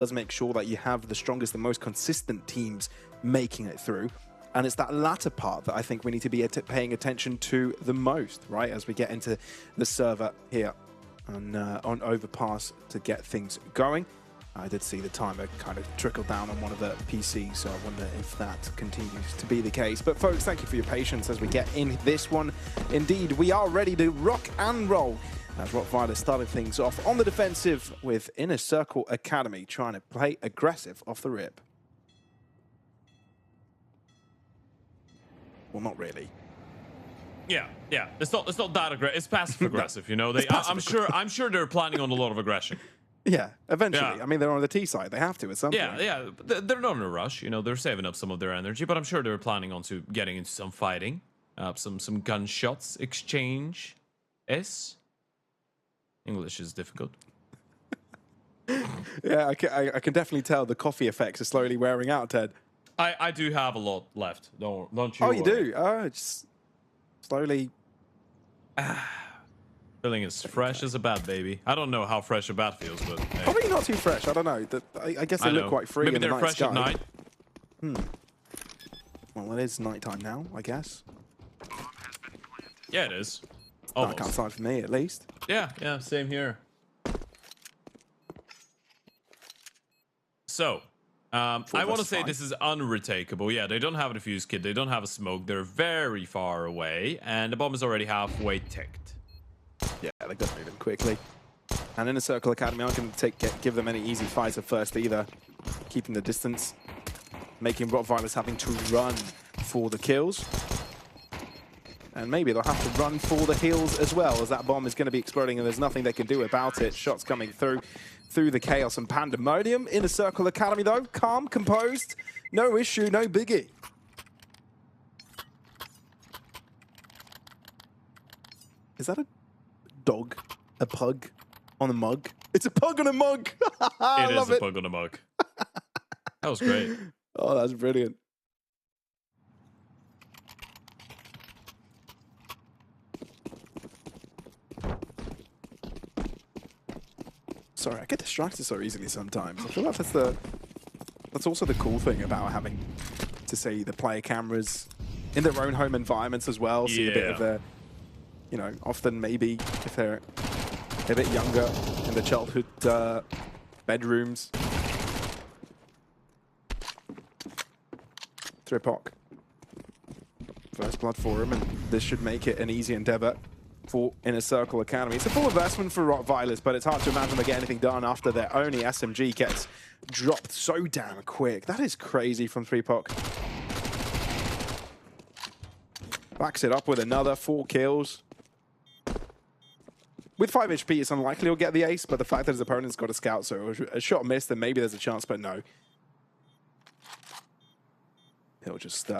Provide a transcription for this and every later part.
does make sure that you have the strongest and most consistent teams making it through. And it's that latter part that I think we need to be paying attention to the most, right? As we get into the server here on Overpass to get things going. I did see the timer kind of trickle down on one of the PCs, so I wonder if that continues to be the case. But folks, thank you for your patience as we get in this one. Indeed, we are ready to rock and roll as rottweilers started things off on the defensive with Inner Circle Academy trying to play aggressive off the rip. Well, not really. Yeah. It's not that aggressive. It's passive aggressive. You know, I'm sure they're planning on a lot of aggression. Yeah, eventually. Yeah. I mean, they're on the T side. They have to at some point. Yeah. They're not in a rush. You know, they're saving up some of their energy, but I'm sure they're planning on to getting into some fighting, some gunshots exchange. English is difficult. Yeah, I can definitely tell the coffee effects are slowly wearing out, Ted. I do have a lot left. Don't you? Oh, you do? Oh, just slowly. Feeling as fresh as a bat, baby. I don't know how fresh a bat feels, but hey. Probably not too fresh. I don't know. I guess they look quite free. Maybe in the they're night fresh sky. at night. Well, it is nighttime now, I guess. Yeah, it is. Dark outside for me, at least. Yeah, same here. So, I want to say this is unretakeable. Yeah, they don't have a defuse kit. They don't have a smoke. They're very far away, and the bomb is already halfway ticked. Yeah, they got moving quickly. And Inner Circle Academy aren't going to give them any easy fights at first either. Keeping the distance, making rottweilers having to run for the kills. And maybe they'll have to run for the heals as well, as that bomb is going to be exploding and there's nothing they can do about it. Shots coming through the chaos and pandemonium. Inner Circle Academy, though, calm, composed, no issue, no biggie. Is that a dog? A pug on a mug? It's a pug on a mug! It is a pug on a mug. That was great. Oh, that's brilliant. Sorry, I get distracted so easily sometimes. I feel like that's also the cool thing about having to see the player cameras in their own home environments as well. See a bit of their, you know, often maybe if they're a bit younger in the childhood bedrooms. Tripok. First blood for him, and this should make it an easy endeavor for Inner Circle Academy. It's a full investment for rottweilers, but it's hard to imagine they get anything done after their only SMG gets dropped so damn quick. That is crazy from Tripok. Backs it up with another 4 kills. With 5 HP, it's unlikely he'll get the ace, but the fact that his opponent's got a scout, so a shot missed, then maybe there's a chance, but no. He'll just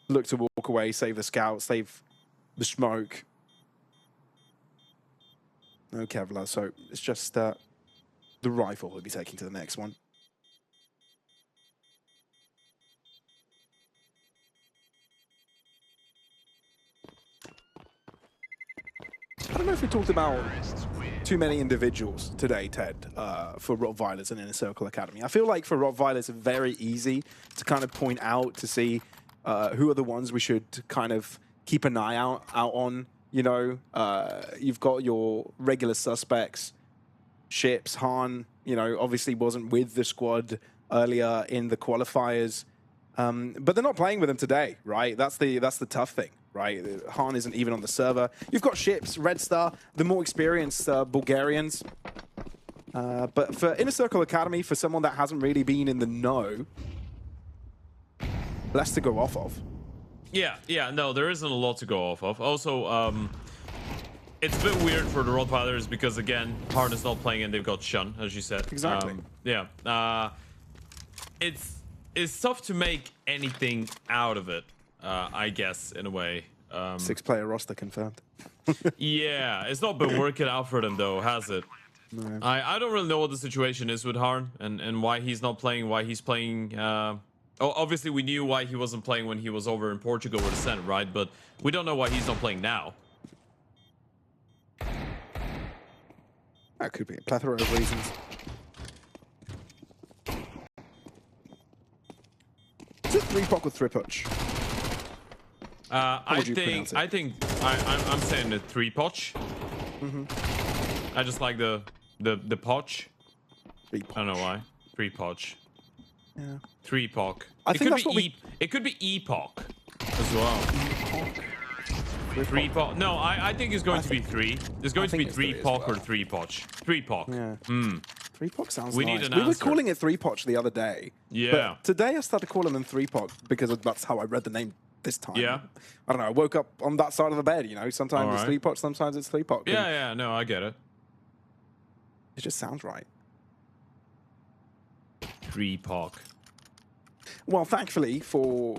look to walk away, save the scout, save the smoke. No Kevlar, so it's just the rifle he'll be taking to the next one. I don't know if we talked about too many individuals today, Ted, for rottweilers and Inner Circle Academy. I feel like for rottweilers, it's very easy to kind of point out to see who are the ones we should kind of keep an eye out on. You know, you've got your regular suspects, Ships, Han, you know, obviously wasn't with the squad earlier in the qualifiers, but they're not playing with them today, right? That's the tough thing, right? Han isn't even on the server. You've got Ships, Red Star, the more experienced Bulgarians. But for Inner Circle Academy, for someone that hasn't really been in the know, less to go off of. Yeah, no, there isn't a lot to go off of. Also, it's a bit weird for the rottweilers because, again, Hard is not playing and they've got Shun, as you said. Exactly. It's tough to make anything out of it, I guess, in a way. 6-player roster confirmed. Yeah, it's not been working out for them, though, has it? No. I don't really know what the situation is with Harn and why he's not playing, why he's playing... obviously, we knew why he wasn't playing when he was over in Portugal with Ascent, right? But we don't know why he's not playing now. That could be a plethora of reasons. Is it 3-pock or 3-poch? I think I'm saying the 3-poch. I just like the poch. I don't know why. 3-poch. Yeah. 3-pock. I think that's what it could be epoch as well. 3-pock. No, I think it's going to be 3. There's going to be 3-pock or 3-poch. 3-pock. Yeah. 3-poch sounds We nice. need an We were answer. calling it 3-poch the other day. Yeah. But today I started calling them 3-poch because that's how I read the name this time. Yeah. I don't know. I woke up on that side of the bed, you know. Sometimes All it's right. 3-poch, sometimes it's 3-poch. Yeah, no, I get it. It just sounds right. 3-pock. Well, thankfully for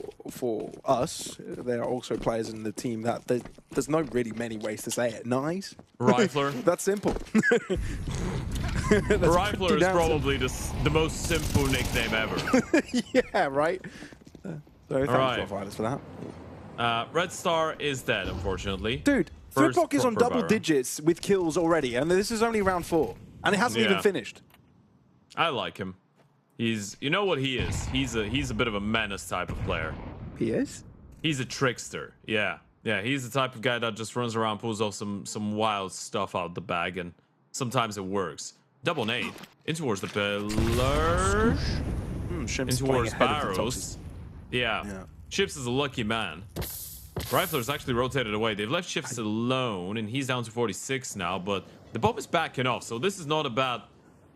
us, there are also players in the team that there's no really many ways to say it. Nice. Rifler. That's simple. Rifler is probably the most simple nickname ever. Yeah, right. So thanks right. Rottweilers for that. Red Star is dead, unfortunately. Dude, First 3-pock is on proper double barrel. digits with kills already, and this is only round 4, and it hasn't even Yeah. finished. I like him. You know what he is? He's a bit of a menace type of player. He is? He's a trickster. Yeah. He's the type of guy that just runs around, pulls off some wild stuff out the bag, and sometimes it works. Double nade in towards the pillar, in towards barrels. Yeah. Chips is a lucky man. Rifler's actually rotated away. They've left Chips alone, and he's down to 46 now. But the bomb is backing off, so this is not a bad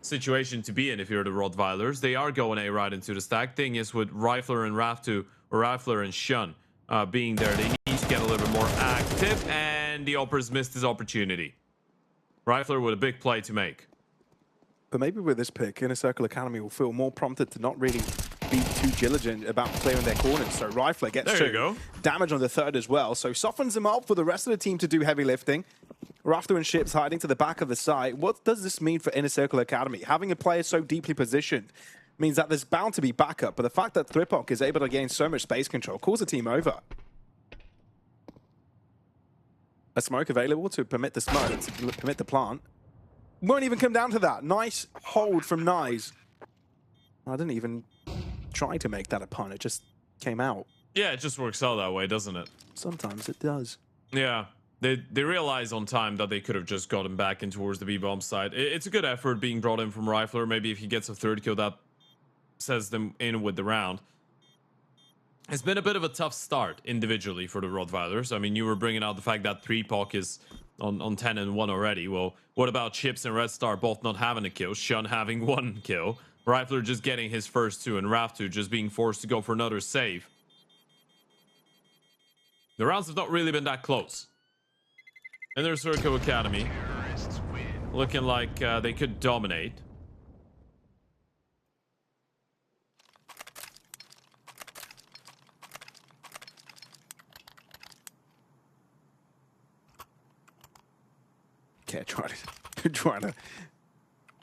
situation to be in if you're the Rottweilers. They are going A right into the stack. Thing is, with Rifler and Raf2, or Rifler and Shun being there, they need to get a little bit more active, and the Oppers missed his opportunity. Rifler with a big play to make. But maybe with this pick, Inner Circle Academy will feel more prompted to not really be too diligent about clearing their corners. So Rifler gets There you go. damage on the 3rd as well. So softens them up for the rest of the team to do heavy lifting. Rafter and Ships hiding to the back of the site. What does this mean for Inner Circle Academy? Having a player so deeply positioned means that there's bound to be backup, but the fact that 3-pock is able to gain so much space control calls the team over. A smoke available to permit the smoke, to permit the plant. Won't even come down to that. Nice hold from Nyes. I didn't even try to make that a pun. It just came out. Yeah, it just works out that way, doesn't it? Sometimes it does. Yeah. They realize on time that they could have just gotten back in towards the B-bomb side. It's a good effort being brought in from Rifler. Maybe if he gets a 3rd kill, that says them in with the round. It's been a bit of a tough start individually for the Rottweilers. I mean, you were bringing out the fact that 3-pock is on 10 and 1 already. Well, what about Chips and Red Star both not having a kill? Shun having 1 kill. Rifler just getting his first 2, and Raf2 just being forced to go for another save. The rounds have not really been that close. Inner Circle Academy looking like they could dominate. Okay, try to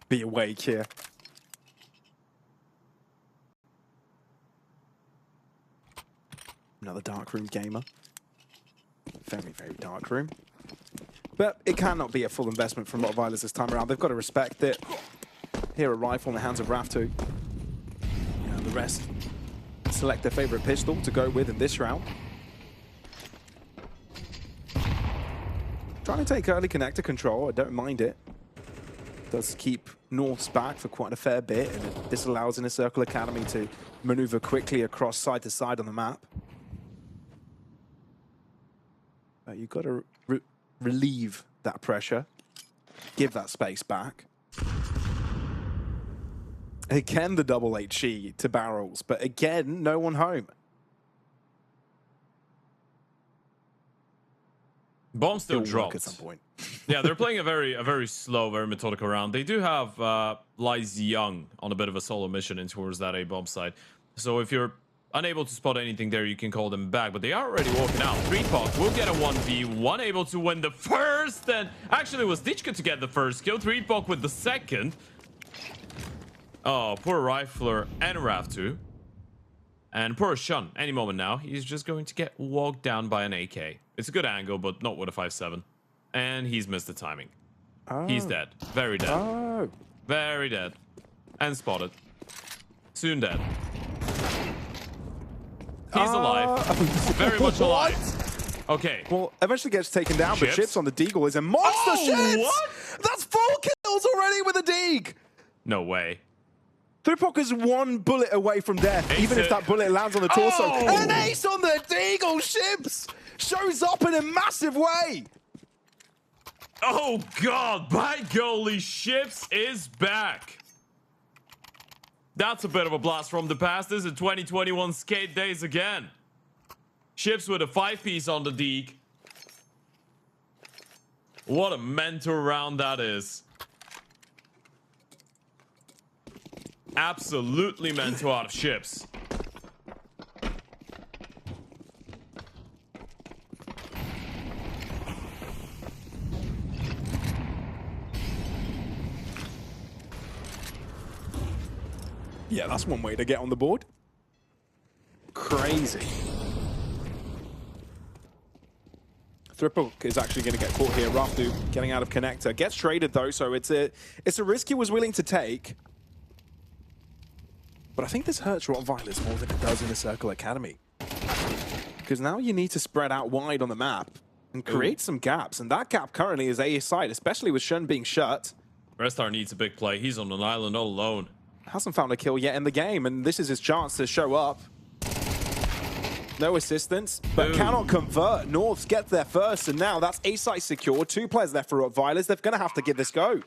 be awake here. Another dark room gamer. Very, very dark room. But it cannot be a full investment from Rottweilers this time around. They've got to respect it. Here, a rifle in the hands of Raf2. And the rest select their favorite pistol to go with in this round. Trying to take early connector control. I don't mind it. Does keep North's back for quite a fair bit, and this allows Inner Circle Academy to maneuver quickly across side to side on the map. You've got to relieve that pressure, give that space back. Again, the double HE to barrels, but again, no one home. Bomb still dropped at some point. Yeah, they're playing a very slow, very methodical round. They do have Lies Young on a bit of a solo mission in towards that A bomb side. So if you're unable to spot anything there, you can call them back, but they are already walking out. 3-pock will get a 1v1, able to win the first, and actually it was Ditchka to get the first kill. 3-pock with the second. Oh, poor Rifler and Raf2. And poor Shun, any moment now, he's just going to get walked down by an AK. It's a good angle, but not with a 5.7. And he's missed the timing. Oh. He's dead. Very dead. Oh. Very dead. And spotted. Soon dead. He's alive. Very much alive. Okay. Well, eventually gets taken down, but Chips on the Deagle is a monster. Chips! What? That's 4 kills already with a Deag! No way. Thurpok is 1 bullet away from death, even if that bullet lands on the torso. An ace on the Deagle! Chips shows up in a massive way! Oh God, by golly, Chips is back. That's a bit of a blast from the past. This is 2021 skate days again. Chips with a 5-piece on the Deag. What a mentor round that is. Absolutely mental out of Chips. Yeah, that's one way to get on the board. Crazy. Thurpok is actually going to get caught here. Raftu getting out of connector. Gets traded though, so it's a risk he was willing to take. But I think this hurts rottweilers more than it does in the Circle Academy. Because now you need to spread out wide on the map and create some gaps. And that gap currently is A side, especially with Shun being shut. Restar needs a big play. He's on an island all alone. Hasn't found a kill yet in the game, and this is his chance to show up. No assistance, but cannot convert. Norths get there first, and now that's A site secure. 2 players left for rottweilers. They're going to have to give this go.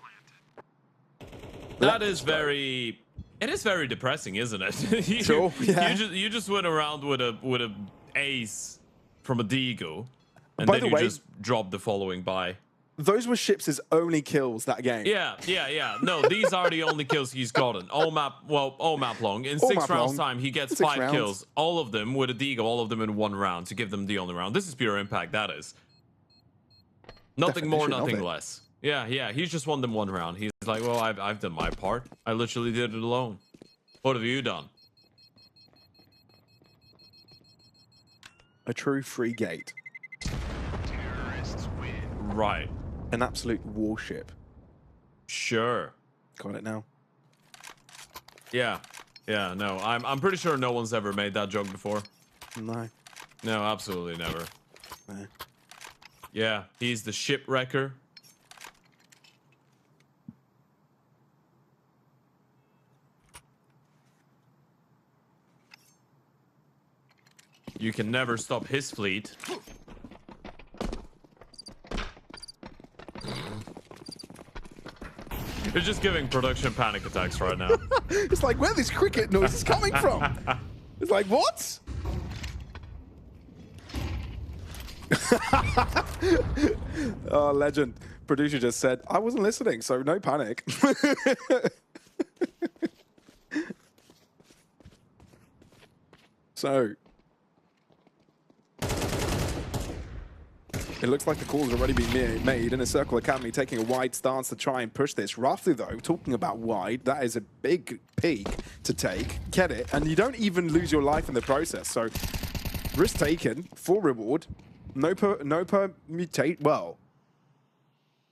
That is very... It is very depressing, isn't it? Sure, yeah. You just went around with a ace from a Deagle, and By then the way, just dropped the following by. Those were Chips' only kills that game. Yeah. No, these are the only kills he's gotten. All map long. In 6 rounds time, he gets 5 kills. All of them with a Deagle, all of them in 1 round to give them the only round. This is pure impact, that is. Nothing more, nothing less. Yeah, he's just won them 1 round. He's like, well, I've done my part. I literally did it alone. What have you done? A true free gate. Right. An absolute warship. Sure. Got it now. Yeah, no. I'm pretty sure no one's ever made that joke before. No. No, absolutely never. No. Yeah, he's the shipwrecker. You can never stop his fleet. You're just giving production panic attacks right now. It's like, where are these cricket noises coming from? It's like, what? Oh, legend. Producer just said, I wasn't listening, so no panic. So, it looks like the call's already been made in a Circle Academy, taking a wide stance to try and push this. Raftu, though, talking about wide, that is a big peak to take, get it, and you don't even lose your life in the process. So, risk taken, full reward, no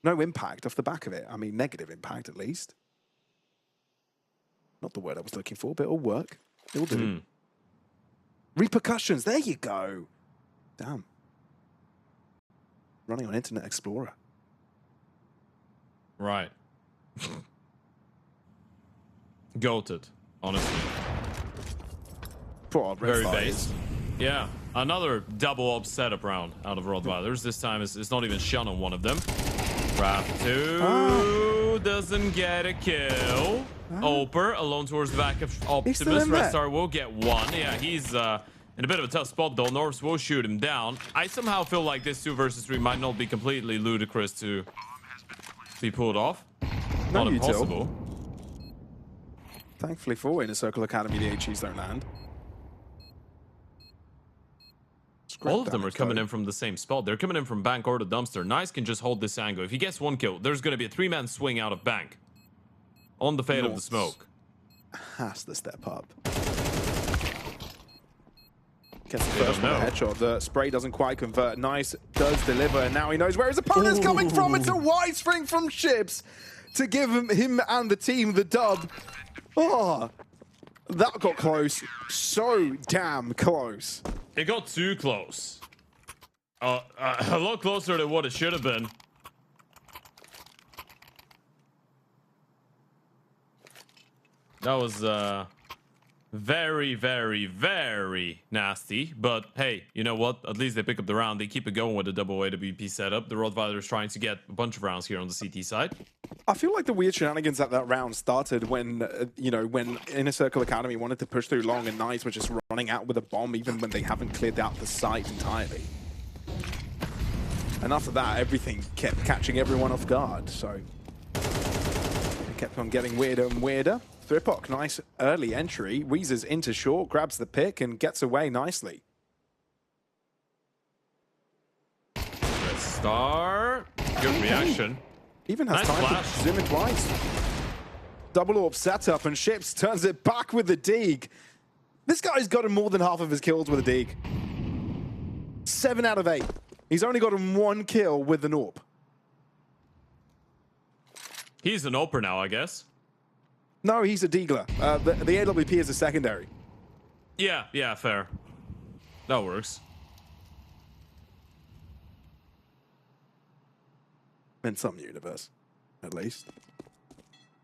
impact off the back of it. I mean, negative impact at least. Not the word I was looking for, but it'll work. It'll do. Repercussions, there you go. Damn. Running on Internet Explorer. Right. Goated, honestly. Poor very base. Yeah, another double up setup round out of rottweilers. This time it's not even Shun on one of them. Raftu doesn't get a kill. Oper alone towards the back of Optimus. Restar will get 1. Yeah, he's in a bit of a tough spot though. Norths will shoot him down. I somehow feel like this 2 versus 3 might not be completely ludicrous to be pulled off. Not impossible. Thankfully for in a Circle Academy, the HEs don't land. All of them are coming in from the same spot. They're coming in from bank or the dumpster. Nice can just hold this angle. If he gets 1 kill, there's going to be a 3-man swing out of bank. On the fade of the smoke. Has to step up. Gets the first one, a headshot. The spray doesn't quite convert. Nice does deliver. And now he knows where his opponent's coming from. It's a wide swing from Chips to give him and the team the dub. Oh, That got close. So damn close. It got too close. A lot closer than what it should have been. That was very, very, very nasty. But hey, you know what? At least they pick up the round. They keep it going with the double AWP setup. The Rottweilers trying to get a bunch of rounds here on the CT side. I feel like the weird shenanigans at that round started when, you know, when Inner Circle Academy wanted to push through long and Knights were just running out with a bomb even when they haven't cleared out the site entirely. And after that, everything kept catching everyone off guard, so it kept on getting weirder and weirder. Thripok, nice early entry. Weezer's into short, grabs the pick and gets away nicely. Red Star, good reaction. Even has nice time flash. to zoom in twice. Double orb setup and Ships turns it back with the dig. This guy's gotten more than half of his kills with a dig. 7 out of 8. He's only gotten 1 kill with an orb. He's an oper now, I guess. No, he's a deagler. The AWP is a secondary. Yeah, fair. That works. In some universe, at least.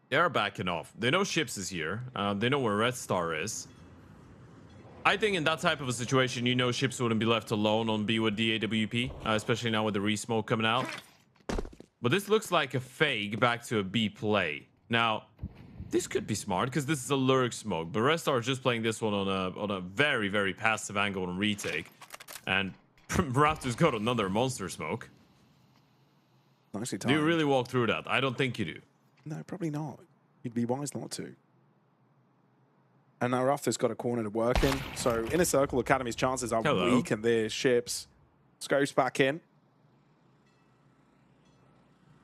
They're backing off. They know Ships is here. They know where Red Star is. I think in that type of a situation, you know Ships wouldn't be left alone on B with the AWP, especially now with the re-smoke coming out. But this looks like a fake back to a B play. Now, this could be smart because this is a lurk smoke, but Red Star is just playing this one on a very, very passive angle and retake. And Raptor's got another monster smoke. Nicely Do timed. you really walk through that? I don't think you do. No, probably not. You'd be wise not to. And now Rafter's got a corner to work in. So Inner Circle Academy's chances are weak, and their Ships. Scopes back in.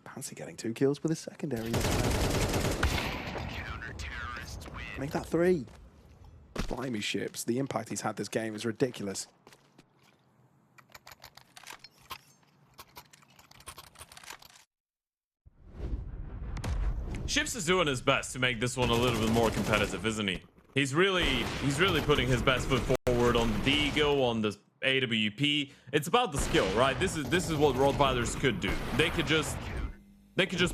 Pansy getting 2 kills with his secondary. Make that 3. Blimey, Ships. The impact he's had this game is ridiculous. Ships is doing his best to make this one a little bit more competitive, isn't he? He's really putting his best foot forward on the Deagle, on the AWP. It's about the skill, right? This is what Rottweilers could do. They could just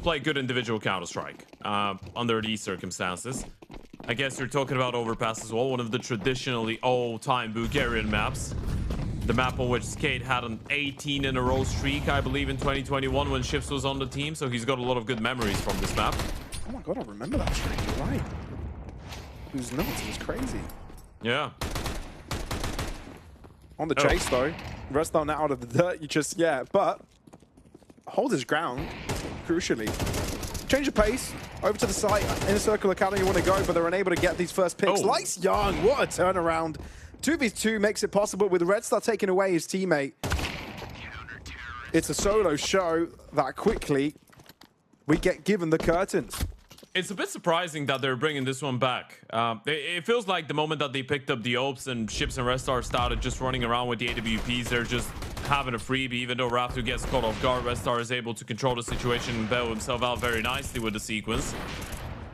play good individual Counter-Strike under these circumstances. I guess you're talking about Overpass as well, one of the traditionally all-time Bulgarian maps. The map on which Skate had an 18 in a row streak, I believe, in 2021 when Ships was on the team. So he's got a lot of good memories from this map. Oh my god, I remember that streak. You're right. It was nuts. It was crazy. Yeah. On the chase, though. Red Star now out of the dirt. You just, but hold his ground, crucially. Change of pace. Over to the site. Inner Circle Academy want to go, but they're unable to get these first picks. Lights Young, what a turnaround. 2v2 makes it possible with Red Star taking away his teammate. It's a solo show that quickly we get given the curtains. It's a bit surprising that they're bringing this one back. It feels like the moment that they picked up the Opes and Ships and Red Star started just running around with the AWPs, they're just having a freebie. Even though Raptor gets caught off guard, Red Star is able to control the situation and bail himself out very nicely with the sequence.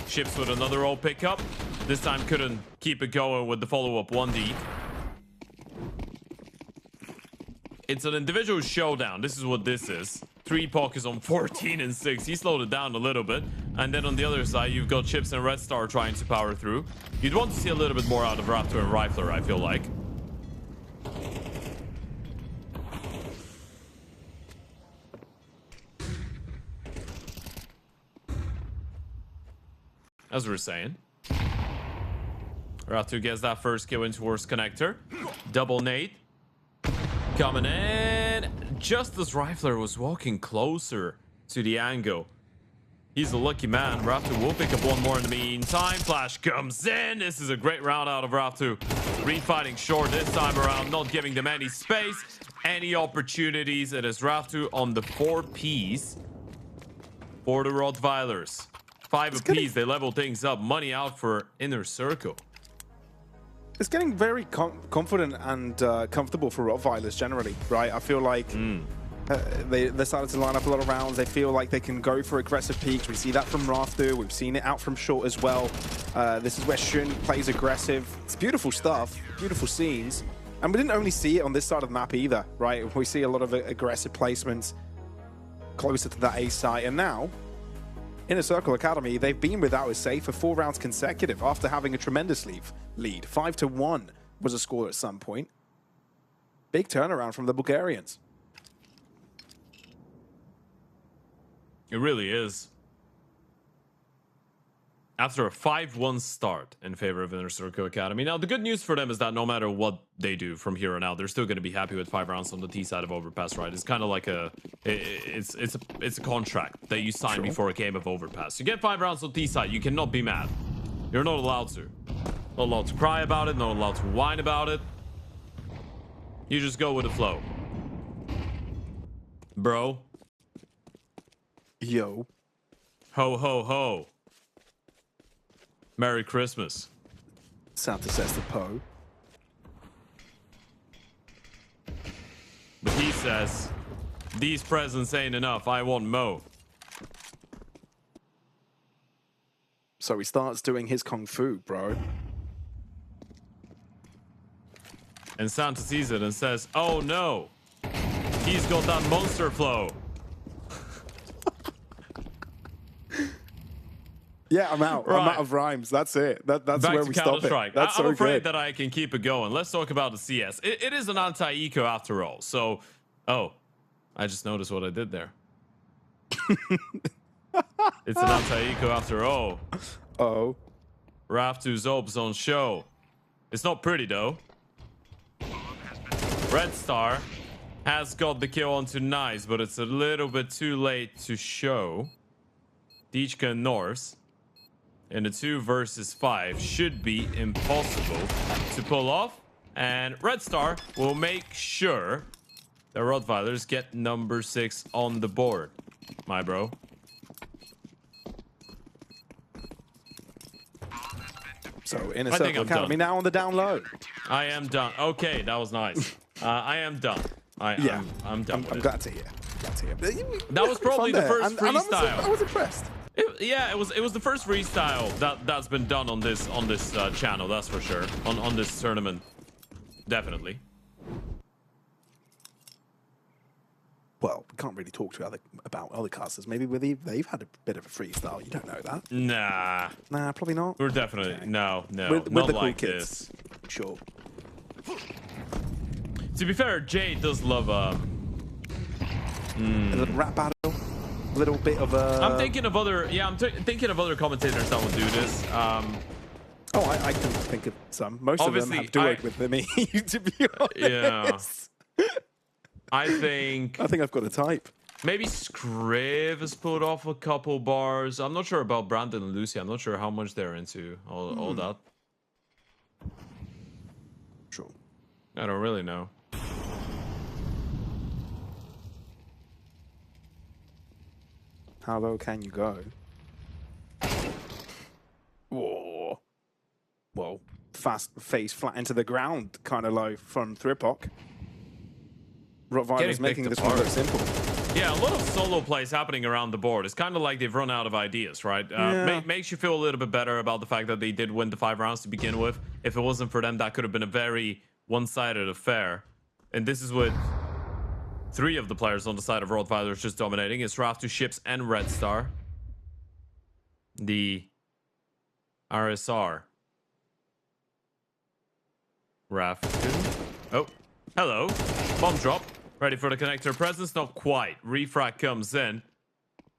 Ships with another Ope pickup. This time couldn't keep it going with the follow-up 1D. It's an individual showdown. This is what this is. 3POC is on 14 and 6. He slowed it down a little bit. And then on the other side, you've got Chips and Red Star trying to power through. You'd want to see a little bit more out of Raptor and Rifler, I feel like. As we were saying, Raptor gets that first kill in towards connector. Double nade. Coming in. Just as Rifler was walking closer to the angle. He's a lucky man. Raptor will pick up one more in the meantime. Flash comes in. This is a great round out of Raptor. Refighting short this time around, not giving them any space, any opportunities. It is Raptor on the 4 Ps for the Rottweilers. 5 apiece. They level things up. Money out for Inner Circle. It's getting very confident and comfortable for Rottweilers generally, right? I feel like They started to line up a lot of rounds. They feel like they can go for aggressive peaks. We see that from Rafter. We've seen it out from short as well. This is where Shun plays aggressive. It's beautiful stuff, beautiful scenes. And we didn't only see it on this side of the map either, right? We see a lot of aggressive placements closer to that A site. And now, Inner Circle Academy, they've been without a safe for 4 rounds consecutive after having a tremendous lead. 5-1 was a score at some point. Big turnaround from the Bulgarians. It really is. After a 5-1 start in favor of Inner Circle Academy. Now, the good news for them is that no matter what they do from here on out, they're still going to be happy with 5 rounds on the T side of Overpass, right? It's kind of like it's a contract that you sign before a game of Overpass. You get 5 rounds on T side, you cannot be mad. You're not allowed to. Not allowed to cry about it, not allowed to whine about it. You just go with the flow. Bro. Yo. Ho, ho, ho. Merry Christmas. Santa says to Poe. But he says, these presents ain't enough. I want mo. So he starts doing his kung fu, bro. And Santa sees it and says, oh no. He's got that monster flow. Yeah, I'm out. Right. I'm out of rhymes. That's it. That's Back where to we stop it. That's I'm so afraid good. that I can keep it going. Let's talk about the CS. It is an anti-eco after all. So, oh, I just noticed what I did there. It's an anti-eco after all. Oh. Raftu's Obs on show. It's not pretty though. Red Star has got the kill onto Nice, but it's a little bit too late to show. Dichka and Norse in a 2 versus 5 should be impossible to pull off. And Red Star will make sure the Rottweilers get number 6 on the board. My bro. So Inner Circle Academy now on the down low. I am done. Okay, that was nice. I am done. I'm done. I'm glad to hear. Glad to hear. That was probably the first freestyle. I was impressed. It was the first freestyle that's been done on this channel. That's for sure. On this tournament, definitely. Well, we can't really talk to about other casters. Maybe they've had a bit of a freestyle. You don't know that. Nah, probably not. We're definitely no, with not the like cool kids. this. Sure. To be fair, Jay does love a little rap battle, a little bit of a. I'm thinking of other. Yeah, I'm thinking of other commentators that will do this. Oh, I can think of some. Most of them have duoed with me, to be honest. Yeah. I think I've got a type. Maybe Scriv has pulled off a couple bars. I'm not sure about Brandon and Lucy. I'm not sure how much they're into all that. Sure. I don't really know. How low can you go? Whoa. Whoa. Fast face flat into the ground, kind of low from Thripok. Rottweiler's making this one look simple. Yeah, a lot of solo plays happening around the board. It's kind of like they've run out of ideas, right? Makes you feel a little bit better about the fact that they did win the 5 rounds to begin with. If it wasn't for them, that could have been a very one-sided affair. And this is what 3 of the players on the side of Rottweilers just dominating. It's Raftu, Ships, and Red Star. The RSR. Raftu. Oh, hello. Bomb drop. Ready for the connector presence? Not quite. Refract comes in.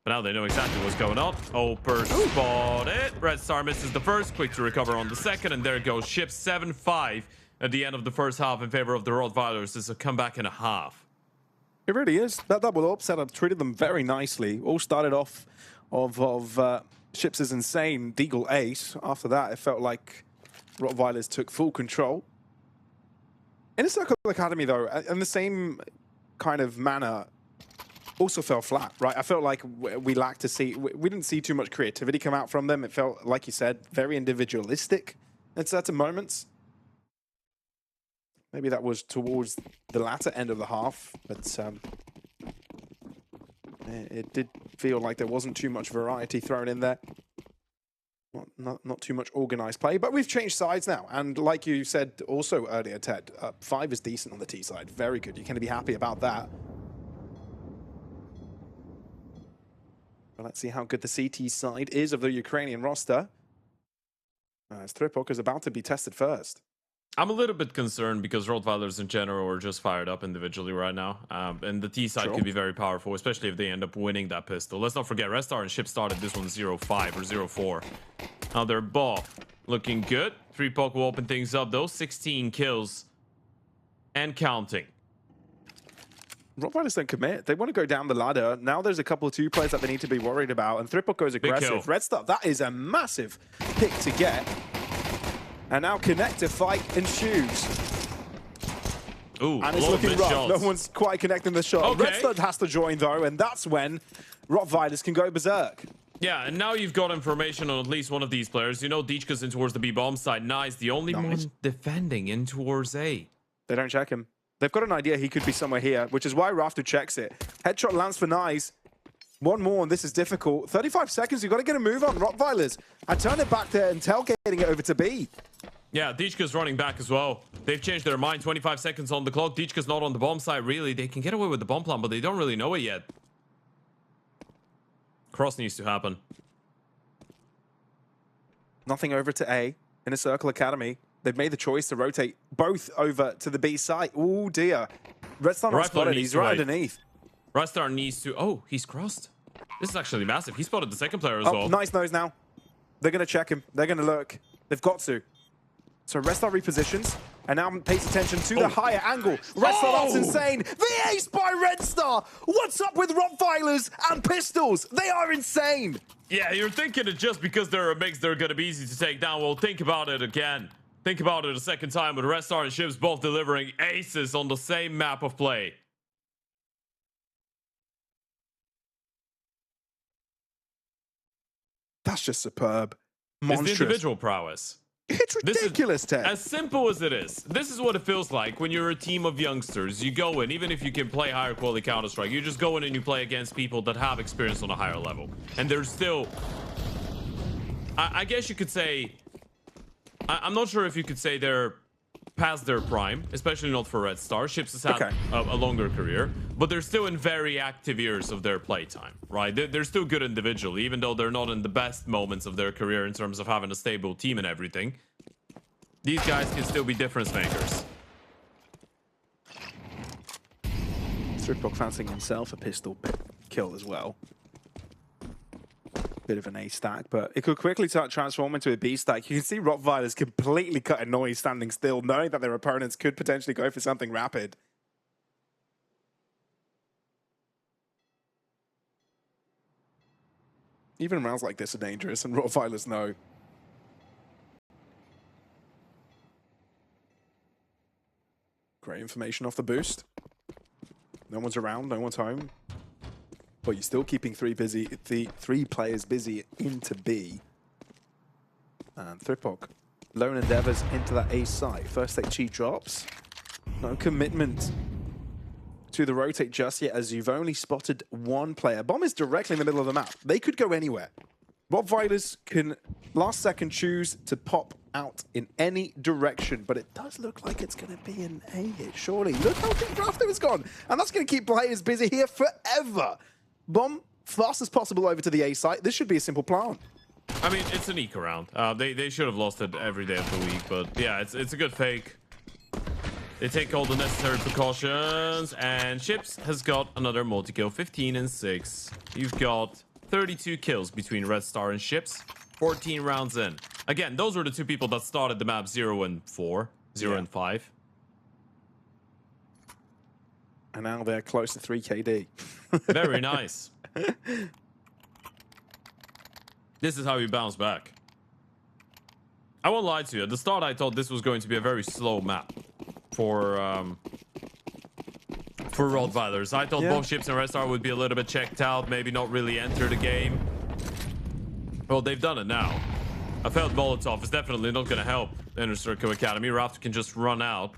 But now they know exactly what's going on. Oper spotted. Red Star misses the first. Quick to recover on the second. And there goes Ship 7-5 at the end of the first half in favor of the Rottweilers. It's a comeback and a half. It really is. That double up setup treated them very nicely. All started off of Ships is insane. Deagle ace. After that, it felt like Rottweilers took full control. Inner Circle Academy, though, in the same kind of manner, also fell flat, right? I felt like we lacked to see, we didn't see too much creativity come out from them. It felt, like you said, very individualistic at certain moments. Maybe that was towards the latter end of the half, but It did feel like there wasn't too much variety thrown in there. Not too much organized play, but we've changed sides now. And like you said also earlier, Ted, 5 is decent on the T side. Very good. You're going to be happy about that. But let's see how good the CT side is of the Ukrainian roster. As Tripok is about to be tested first. I'm a little bit concerned because rottweilers in general are just fired up individually right now. And the T side could be very powerful, especially if they end up winning that pistol. Let's not forget, Restar and Ship started this one 0-5 or 0-4. Now they're both looking good. Tripok will open things up, though. 16 kills and counting. Rottweilers don't commit. They want to go down the ladder. Now there's a couple of 2 players that they need to be worried about. And Tripok goes aggressive. Red Star, that is a massive pick to get. And now connector fight ensues. Ooh, and it's looking rough. Shots. No one's quite connecting the shot. Okay. Red Star has to join, though, and that's when rottweilers can go berserk. Yeah, and now you've got information on at least one of these players. You know Dichka's in towards the B-bomb side. Nice. The only one defending in towards A. They don't check him. They've got an idea he could be somewhere here, which is why Rafter checks it. Headshot lands for Nice. One more, and this is difficult. 35 seconds, you've got to get a move on, rottweilers. And turn it back there and tailgating it over to B. Yeah, Dichka's running back as well. They've changed their mind. 25 seconds on the clock. Dichka's not on the bomb side, really. They can get away with the bomb plan, but they don't really know it yet. Cross needs to happen. Nothing over to A. Inner Circle Academy. They've made the choice to rotate both over to the B site. Oh, dear. Red Star not spotted. He's right underneath. Red Star needs to... Oh, he's crossed. This is actually massive. He spotted the second player as well. Nice nose now. They're going to check him. They're going to look. They've got to. So Red Star repositions and now pays attention to the higher angle. Red Star, that's insane. The ace by Red Star. What's up with rottweilers and pistols? They are insane. Yeah, you're thinking it just because they're a mix, they're going to be easy to take down. Well, think about it again. Think about it a second time with Red Star and Ships both delivering aces on the same map of play. That's just superb. Monstrous. It's the individual prowess. It's ridiculous, Ted. As simple as it is, this is what it feels like when you're a team of youngsters. You go in, even if you can play higher quality Counter-Strike, you just go in and you play against people that have experience on a higher level. And there's still... I guess you could say... I'm not sure if you could say they're past their prime, especially not for Red Star. Ships has had a longer career, but they're still in very active years of their playtime, right? They're still good individually, even though they're not in the best moments of their career in terms of having a stable team and everything. These guys can still be difference makers. Tripok fancying himself a pistol kill as well. Bit of an A stack, but it could quickly transform into a B stack. You can see rottweilers completely cutting noise, standing still, knowing that their opponents could potentially go for something rapid. Even rounds like this are dangerous, and rottweilers know. Great information off the boost. No one's around, no one's home. But you're still keeping three players busy into B. And Tripok, lone endeavors into that A site. First HE drops. No commitment to the rotate just yet, as you've only spotted one player. Bomb is directly in the middle of the map. They could go anywhere. rottweilers can last second choose to pop out in any direction, but it does look like it's going to be an A hit, surely. Look how deep Rafter has gone, and that's going to keep players busy here forever. Bomb, fast as possible over to the A site. This should be a simple plan. I mean, it's an eco round. They should have lost it every day of the week, but yeah, it's a good fake. They take all the necessary precautions, and Chips has got another multi-kill, 15 and 6. You've got 32 kills between Red Star and Ships, 14 rounds in. Again, those were the two people that started the map 0 and 4, 0 and 5. And now they're close to 3 KD. Very nice. This is how you bounce back. I won't lie to you. At the start, I thought this was going to be a very slow map for rottweilers. I thought both Ships and Red Star would be a little bit checked out, maybe not really enter the game. Well, they've done it now. I felt Molotov is definitely not going to help Inner Circle Academy. Rafter can just run out.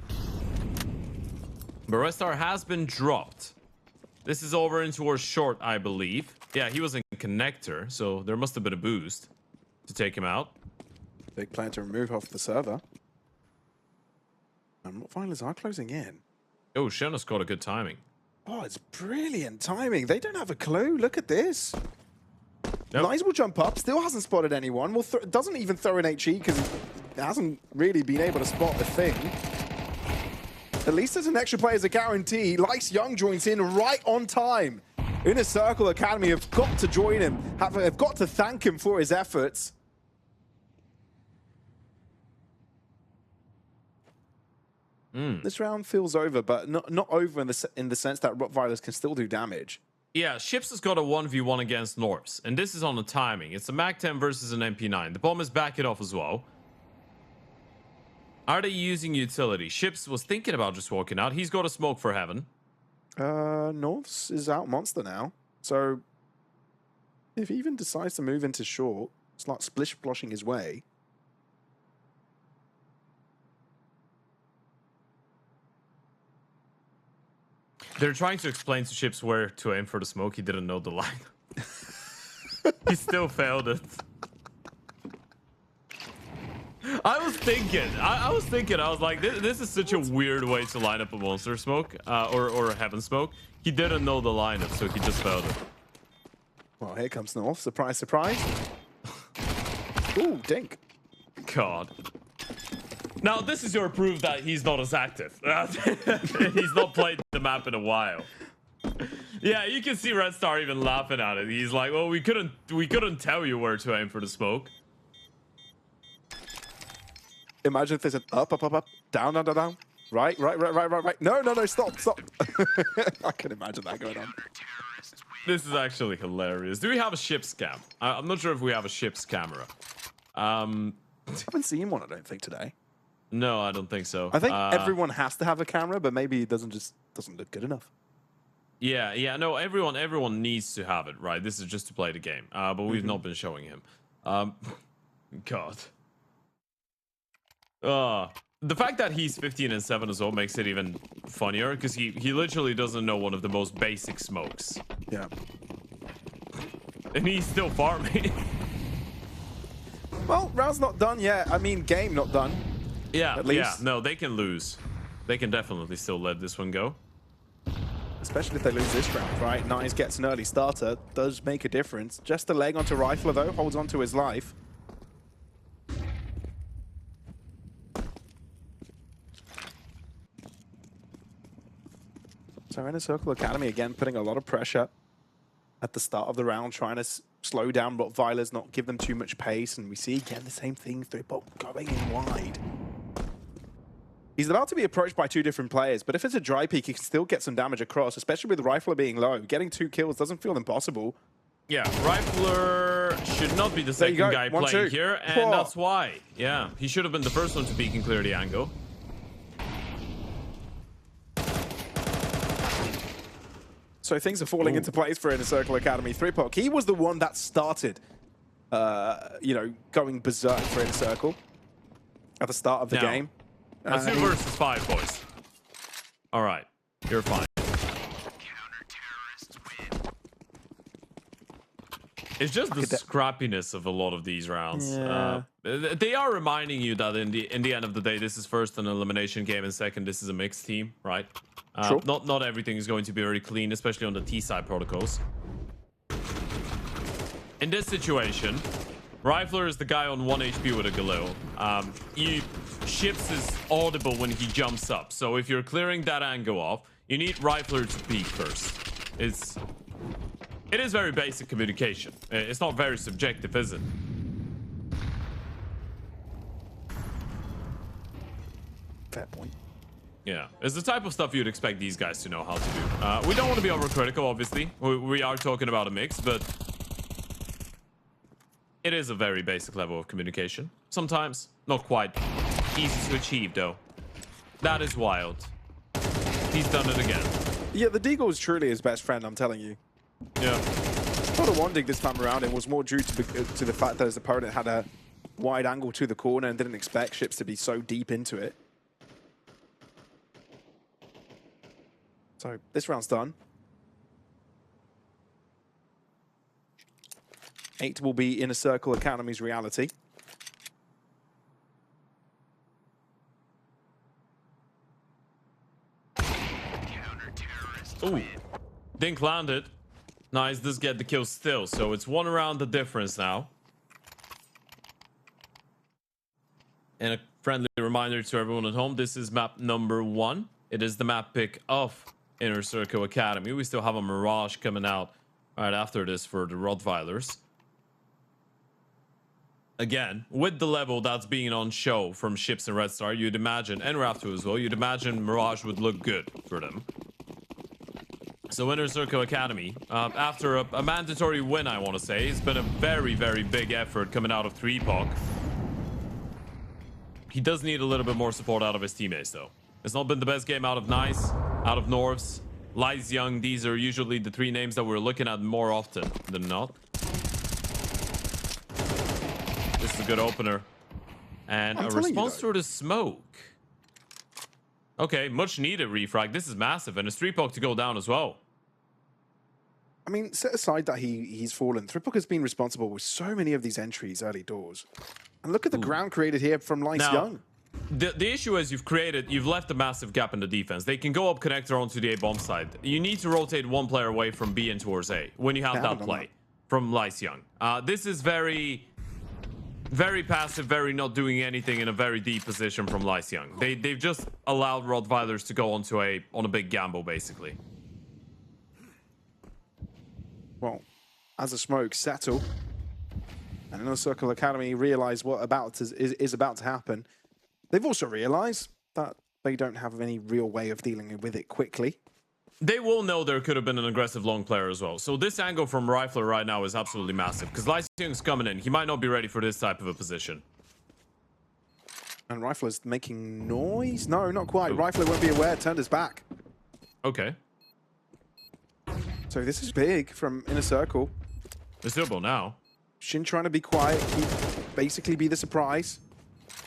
But Red Star has been dropped. This is over in towards short, I believe. Yeah, he was in connector, so there must have been a boost to take him out. Big plan to remove off the server. And rottweilers are closing in. Oh, Shenna's got a good timing. Oh, it's brilliant timing. They don't have a clue. Look at this. Nope. Lies will jump up. Still hasn't spotted anyone. Well, doesn't even throw an HE because he hasn't really been able to spot the thing. At least there's an extra player as a guarantee. Lice Young joins in right on time. Inner Circle Academy have got to join him. Have got to thank him for his efforts. This round feels over, but not over in the sense that rottweilers can still do damage. Yeah, Ships has got a 1v1 against Norse, and this is on the timing. It's a MAC-10 versus an MP9. The bomb is backing off as well. Are they using utility? Ships was thinking about just walking out. He's got a smoke for heaven. Norths is out monster now, so if he even decides to move into short, it's like splish-sploshing his way. They're trying to explain to Ships where to aim for the smoke. He didn't know the line. He still failed it. I was thinking, I was like, this is such a weird way to line up a monster smoke, or a heaven smoke. He didn't know the lineup, so he just failed it. Well, here comes North. Surprise, surprise. Ooh, dink. God. Now, this is your proof that he's not as active. He's not played the map in a while. Yeah, you can see Red Star even laughing at it. He's like, well, we couldn't tell you where to aim for the smoke. Imagine if there's an up, up, up, up, down, down, down, down. Right. No, stop. I can imagine that going on. This is actually hilarious. Do we have a ship's cam? I'm not sure if we have a ship's camera. I haven't seen one, I don't think, today. No, I don't think so. I think everyone has to have a camera, but maybe it doesn't look good enough. Yeah, no, everyone needs to have it, right? This is just to play the game. But we've not been showing him. God. The fact that he's 15-7 as well makes it even funnier, because he literally doesn't know one of the most basic smokes. Yeah. And he's still farming. Well, round's not done yet. I mean, game not done. Yeah, at least. Yeah, no, they can lose. They can definitely still let this one go. Especially if they lose this round, right? Nines gets an early starter, does make a difference. Just a leg onto Rifler, though, holds on to his life. So Inner Circle Academy, again, putting a lot of pressure at the start of the round, trying to slow down rottweilers, not give them too much pace. And we see, again, the same thing, 3-bot going in wide. He's about to be approached by two different players, but if it's a dry peek, he can still get some damage across, especially with the Rifler being low. Getting 2 kills doesn't feel impossible. Yeah, Rifler should not be the second guy playing here, and that's why. Yeah, he should have been the first one to peek and clear the angle. So things are falling into place for Inner Circle Academy. 3-bot, he was the one that started, you know, going berserk for Inner Circle at the start of the game. That's 2 versus 5, boys. All right, you're fine. It's just the scrappiness of a lot of these rounds. Yeah. They are reminding you that in the end of the day, this is first an elimination game, and second, this is a mixed team, right? Sure. Not everything is going to be very clean, especially on the T-side protocols. In this situation, Rifler is the guy on 1 HP with a Galil. Ships is audible when he jumps up. So if you're clearing that angle off, you need Rifler to peek first. It is very basic communication. It's not very subjective, is it? Fair point. Yeah, it's the type of stuff you'd expect these guys to know how to do. We don't want to be overcritical, obviously. We are talking about a mix, but it is a very basic level of communication. Sometimes not quite easy to achieve, though. That is wild. He's done it again. Yeah, the Deagle is truly his best friend, I'm telling you. Yeah. Not a one dig this time around. It was more due to the fact that his opponent had a wide angle to the corner and didn't expect Ships to be so deep into it. So this round's done. 8 will be Inner Circle Academy's reality. Ooh, Dink landed. Nice, does get the kill still, so it's 1 round the difference now. And a friendly reminder to everyone at home, this is map number 1. It is the map pick of Inner Circle Academy. We still have a Mirage coming out right after this for the Rottweilers. Again, with the level that's being on show from Ships and Red Star, you'd imagine, and Raptor as well, you'd imagine Mirage would look good for them. So Inner Circle Academy, after a mandatory win, I want to say, it's been a very, very big effort coming out of 3POC. He does need a little bit more support out of his teammates, though. It's not been the best game out of Nice, out of Norvs, Lies Young. These are usually the 3 names that we're looking at more often than not. This is a good opener. And a response to the smoke. Okay, much needed refrag. This is massive, and it's 3POC to go down as well. I mean, set aside that he's fallen. 3POC has been responsible with so many of these entries early doors. And look at the ground created here from Lice Young. The issue is you've left a massive gap in the defense. They can go up connector onto the A bomb side. You need to rotate 1 player away from B and towards A when you have that play from Lice Young. This is very passive, very not doing anything in a very deep position from Lice Young. They've just allowed Rottweilers to go onto on a big gamble, basically. Well, as a smoke settle, and Inner Circle Academy realize what is about to happen, they've also realized that they don't have any real way of dealing with it quickly. They will know there could have been an aggressive long player as well. So this angle from Rifler right now is absolutely massive, because Lice Young's coming in. He might not be ready for this type of a position. And Rifler's making noise? No, not quite. Ooh. Rifler won't be aware, turned his back. Okay. So this is big from Inner Circle. It's doable now. Shin trying to be quiet, basically be the surprise.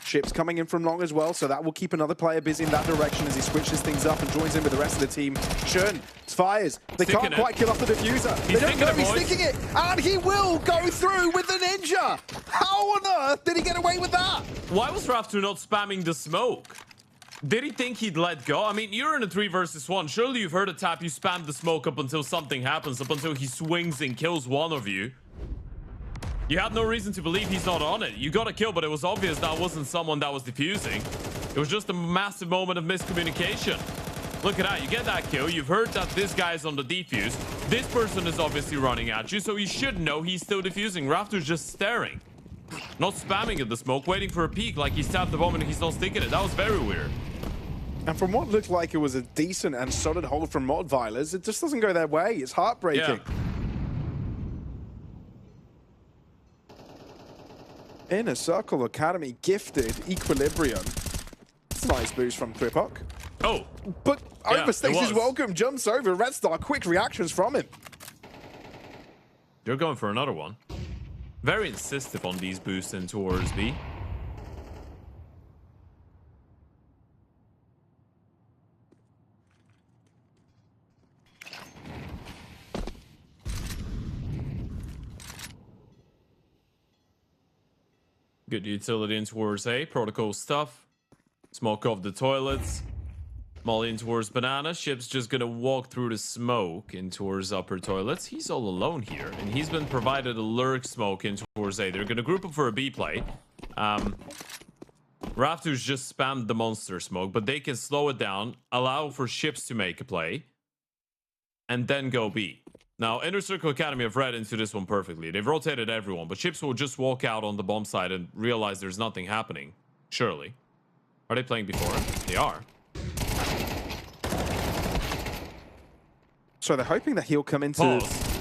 Ships coming in from long as well, so that will keep another player busy in that direction as he switches things up and joins in with the rest of the team. Shun fires. They can't quite kill off the diffuser. They don't know he's sticking it, and he will go through with the ninja. How on earth did he get away with that? Why was Raftu not spamming the smoke? Did he think he'd let go? I mean, you're in a 3 versus 1. Surely you've heard a tap. You spam the smoke up until something happens, up until he swings and kills one of you. You had no reason to believe he's not on it. You got a kill, but it was obvious that wasn't someone that was defusing. It was just a massive moment of miscommunication. Look at that. You get that kill. You've heard that this guy is on the defuse. This person is obviously running at you, so you should know he's still defusing. Raftu's just staring. Not spamming at the smoke, waiting for a peek like he's tapped the bomb and he's not sticking it. That was very weird. And from what looked like it was a decent and solid hold from Rottweilers, it just doesn't go their way. It's heartbreaking. Yeah. Inner Circle Academy gifted Equilibrium. Nice boost from 3POC. Oh. But overstays his welcome, jumps over. Red Star, quick reactions from him. You're going for another one. Very insistent on these boosts in towards B. Good utility in towards A. Protocol stuff. Smoke off the toilets. Molly in towards Banana. Ship's just gonna walk through the smoke in towards upper toilets. He's all alone here, and he's been provided a lurk smoke in towards A. They're gonna group up for a B play. Raftu's just spammed the monster smoke, but they can slow it down, allow for Ships to make a play, and then go B. Now, Inner Circle Academy have read into this one perfectly. They've rotated everyone, but Ships will just walk out on the bomb side and realize there's nothing happening. Surely. Are they playing before him? They are. So they're hoping that he'll come into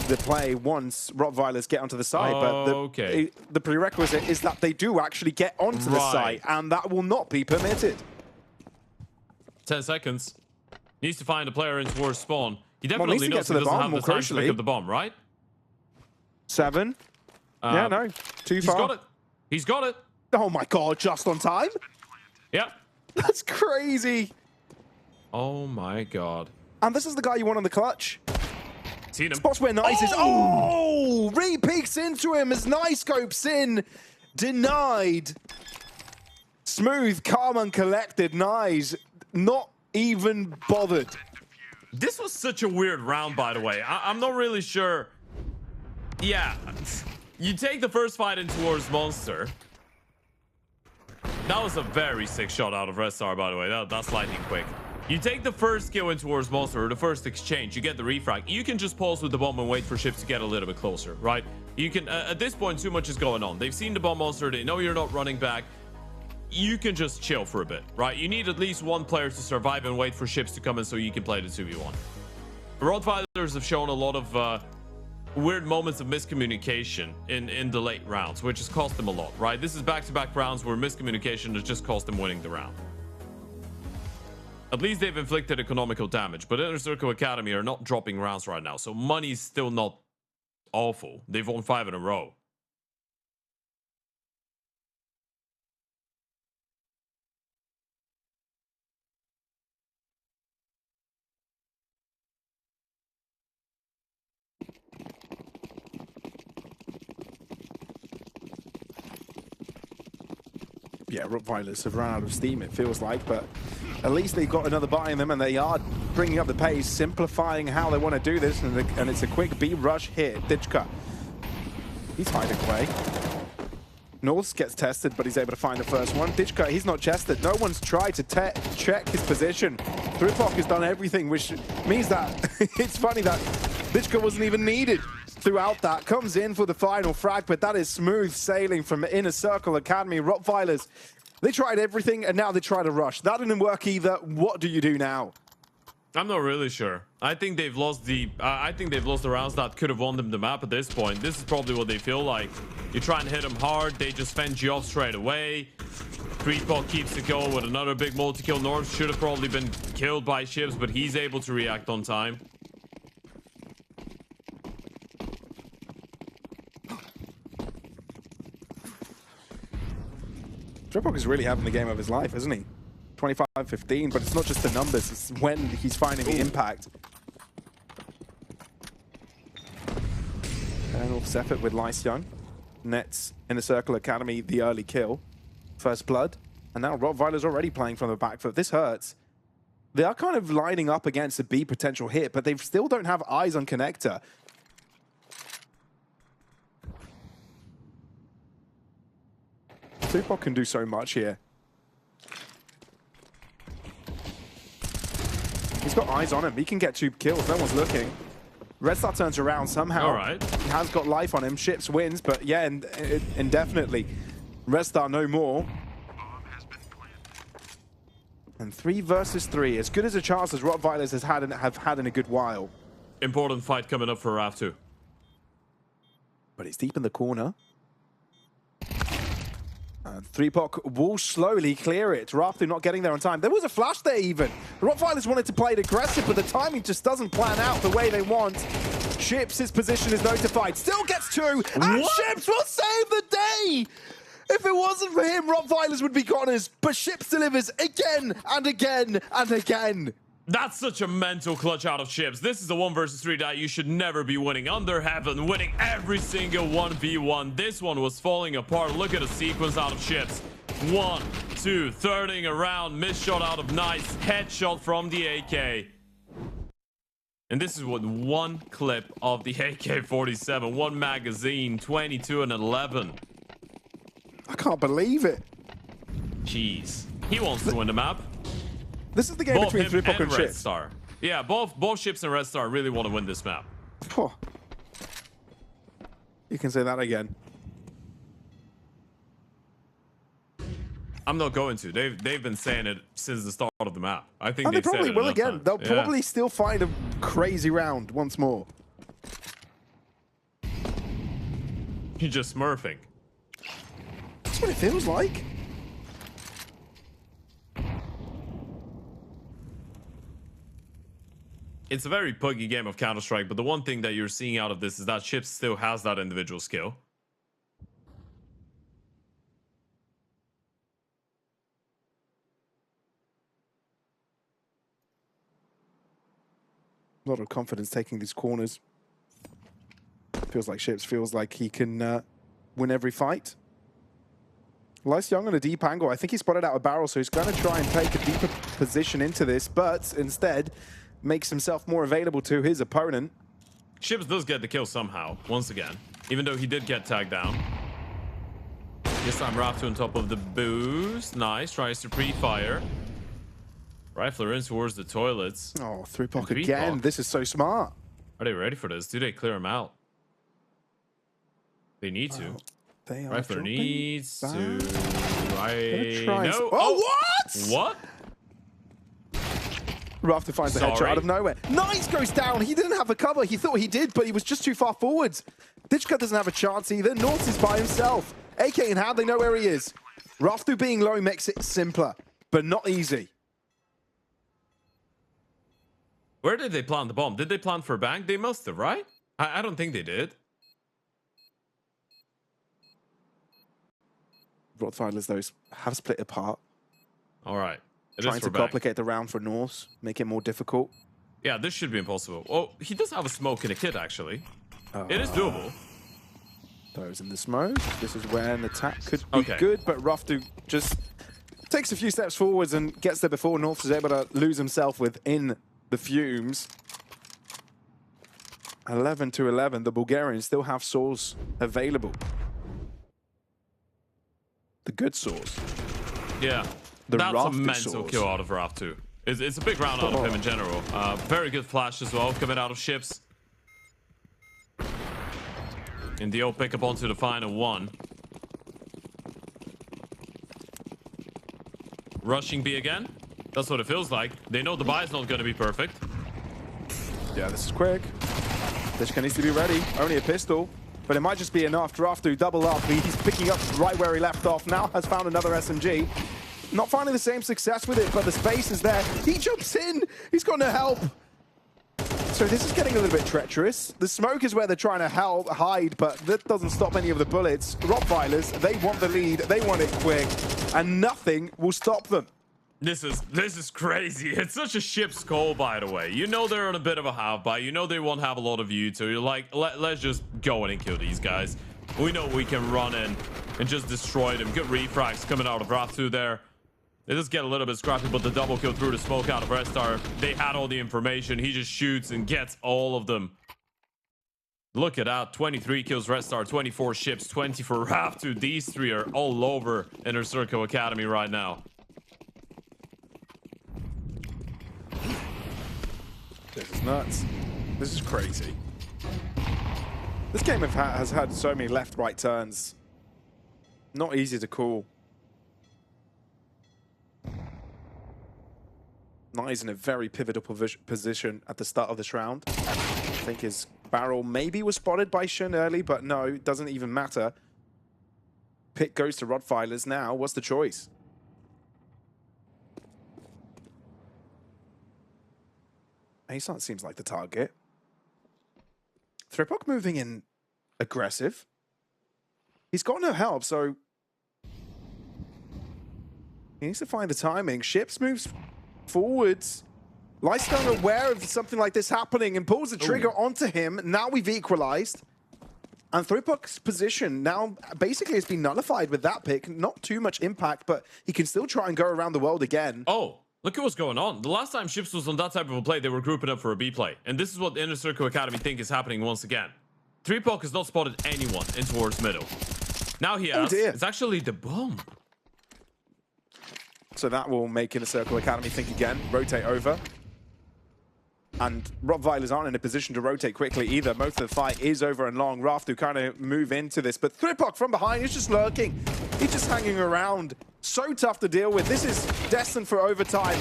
the play once Rottweilers get onto the side, but the prerequisite is that they do actually get onto the side, and that will not be permitted. 10 seconds. Needs to find a player in towards spawn. He definitely knows he doesn't have the time to pick up the bomb, right? 7. Yeah, no. Too far. He's got it. He's got it. Oh my god, just on time? Yep. That's crazy. Oh my god. And this is the guy you want on the clutch. Seen him. Spots where Nice is. Oh, Re-peeks into him as Nice scopes in. Denied. Smooth, calm, and collected. Nice. Not even bothered. This was such a weird round, by the way. I'm not really sure. Yeah. You take the first fight in towards Monster. That was a very sick shot out of Red Star, by the way. That's lightning quick. You take the first kill in towards Monster, or the first exchange, you get the refrag. You can just pause with the bomb and wait for ships to get a little bit closer, right? You can, at this point, too much is going on. They've seen the bomb Monster, they know you're not running back. You can just chill for a bit, right? You need at least one player to survive and wait for ships to come in so you can play the 2v1. Rottweilers have shown a lot of weird moments of miscommunication in the late rounds, which has cost them a lot, right? This is back-to-back rounds where miscommunication has just cost them winning the round. At least they've inflicted economical damage, but Inner Circle Academy are not dropping rounds right now, so money's still not awful. They've won 5 in a row. Yeah, Rottweilers have run out of steam, it feels like, but at least they've got another buy in them, and they are bringing up the pace, simplifying how they want to do this, and it's a quick B rush hit. Ditchka, he's hiding away. North gets tested, but he's able to find the first one. Ditchka, he's not chested. No one's tried to check his position. Thripok has done everything, which means that it's funny that Ditchka wasn't even needed throughout that. Comes in for the final frag, but that is smooth sailing from Inner Circle Academy. Rottweilers, they tried everything, and now they try to rush. That didn't work either. What do you do now? I'm not really sure. I think they've lost the rounds that could have won them the map at this point. This is probably what they feel like. You try and hit them hard, they just fend you off straight away. Thripok keeps it going with another big multi-kill. North should have probably been killed by ships, but he's able to react on time. Thripok is really having the game of his life, isn't he? 25-15, but it's not just the numbers, it's when he's finding the impact. And North's effort with Lysion nets Inner Circle Academy the early kill. First blood, and now Rottweiler's already playing from the back foot. This hurts. They are kind of lining up against a B potential hit, but they still don't have eyes on Connector. Thripok can do so much here. He's got eyes on him. He can get 2 kills. No one's looking. Red Star turns around somehow. All right. He has got life on him. Ships wins, but yeah, indefinitely. Red Star no more. And 3 versus 3. As good as a chance as Rottweilers have had in a good while. Important fight coming up for RAF 2. But it's deep in the corner. And Thripok will slowly clear it. Raftu not getting there on time. There was a flash there even. The Rottweilers wanted to play it aggressive, but the timing just doesn't plan out the way they want. Ships, his position is notified. Still gets 2, and What? Ships will save the day! If it wasn't for him, Rottweilers would be goners, but Ships delivers again and again and again. That's such a mental clutch out of ships. This is the 1 versus 3 that you should never be winning. Under heaven, winning every single 1v1. This one was falling apart. Look at the sequence out of ships. 1, 2, thirding around, missed shot out of Nice, headshot from the AK. And this is with 1 clip of the AK-47, 1 magazine, 22 and 11. I can't believe it. Jeez. He wants to win the map. This is the game Both between him Thripok and Red Ships. Star. Yeah, both Ships and Red Star really want to win this map. Oh. You can say that again. I'm not going to. They've been saying it since the start of the map. I think And they they've said probably it will enough again. times. They'll Yeah. probably still find a crazy round once more. You're just smurfing. That's what it feels like. It's a very puggy game of Counter-Strike, but the one thing that you're seeing out of this is that Ships still has that individual skill. A lot of confidence taking these corners. Feels like Ships feels like he can win every fight. Lice Young on a deep angle. I think he spotted out a barrel, so he's going to try and take a deeper position into this, but instead makes himself more available to his opponent. Ships does get the kill somehow, once again, even though he did get tagged down. This time Raftu on top of the boost. Nice, tries to pre-fire. Rifler in towards the toilets. Oh, 3POC again. This is so smart. Are they ready for this? Do they clear him out? They need to. They are Rifler needs to. No. Oh, what? What? Rafter finds the headshot out of nowhere. Nice goes down. He didn't have a cover. He thought he did, but he was just too far forwards. Ditchka doesn't have a chance either. North is by himself. AK in hand, they know where he is. Rafter being low makes it simpler, but not easy. Where did they plant the bomb? Did they plant for a bank? They must have, right? I don't think they did. Rottweilers, those have split apart. All right. Trying to complicate the round for Norse, make it more difficult. Yeah, this should be impossible. Oh, he does have a smoke in a kit, actually. It is doable. Those in the smoke. This is where an attack could be good, but Raftu just takes a few steps forwards and gets there before North is able to lose himself within the fumes. 11 to 11, the Bulgarians still have saws available. The good saws. Yeah, that's a mental kill out of Raftu. It's a big round out of him in general. Very good flash as well, coming out of Ships. And the pick up onto the final one. Rushing B again. That's what it feels like. They know the buy is not going to be perfect. Yeah, this is quick. Dishka needs to be ready. Only a pistol. But it might just be enough. Raftu double up. He's picking up right where he left off. Now has found another SMG. Not finding the same success with it, but the space is there. He jumps in. He's got no help. So this is getting a little bit treacherous. The smoke is where they're trying to hide, but that doesn't stop any of the bullets. Rottweilers, they want the lead. They want it quick, and nothing will stop them. This is crazy. It's such a Ship's call, by the way. You know they're on a bit of a half buy. You know they won't have a lot of you, so you're like, let's just go in and kill these guys. We know we can run in and just destroy them. Good refrags coming out of Raftu there. They just get a little bit scrappy, but the double kill through the smoke out of Restar. They had all the information. He just shoots and gets all of them. Look at that. 23 kills Restar, 24 Ships, 20 for Raftu. These three are all over Inner Circle Academy right now. This is nuts. This is crazy. This game has had so many left-right turns. Not easy to call. Nye's in a very pivotal position at the start of this round. I think his barrel maybe was spotted by Shun early, but no, it doesn't even matter. Pick goes to Rottweilers now. What's the choice? Aesart seems like the target. 3POC moving in aggressive. He's got no help, so he needs to find the timing. Ships moves forwards. Lifestone aware of something like this happening and pulls the trigger onto him. Now we've equalized. And 3POC's position now basically has been nullified with that pick. Not too much impact, but he can still try and go around the world again. Oh, look at what's going on. The last time Ships was on that type of a play, they were grouping up for a B play. And this is what the Inner Circle Academy think is happening once again. 3POC has not spotted anyone in towards middle. Now he has. It's actually the bomb. So that will make Inner Circle Academy think again. Rotate over. And Rottweilers aren't in a position to rotate quickly either. Most of the fight is over and long. Raftu kind of move into this. But 3POC from behind is just lurking. He's just hanging around. So tough to deal with. This is destined for overtime.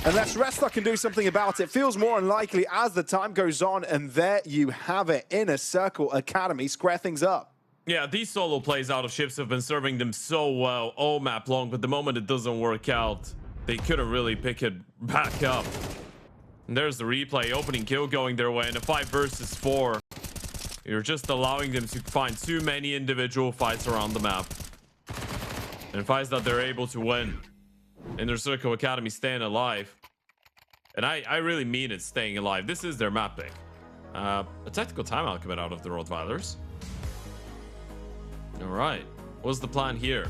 Unless Restar can do something about it. Feels more unlikely as the time goes on. And there you have it. Inner Circle Academy square things up. Yeah, these solo plays out of Ships have been serving them so well all map long. But the moment it doesn't work out, they couldn't really pick it back up. And there's the replay. Opening kill going their way in a 5 versus 4. You're just allowing them to find too many individual fights around the map. And fights that they're able to win. Inner Circle Academy staying alive. And I really mean it, staying alive. This is their map pick. A tactical timeout coming out of the Rottweilers. All right. What's the plan here?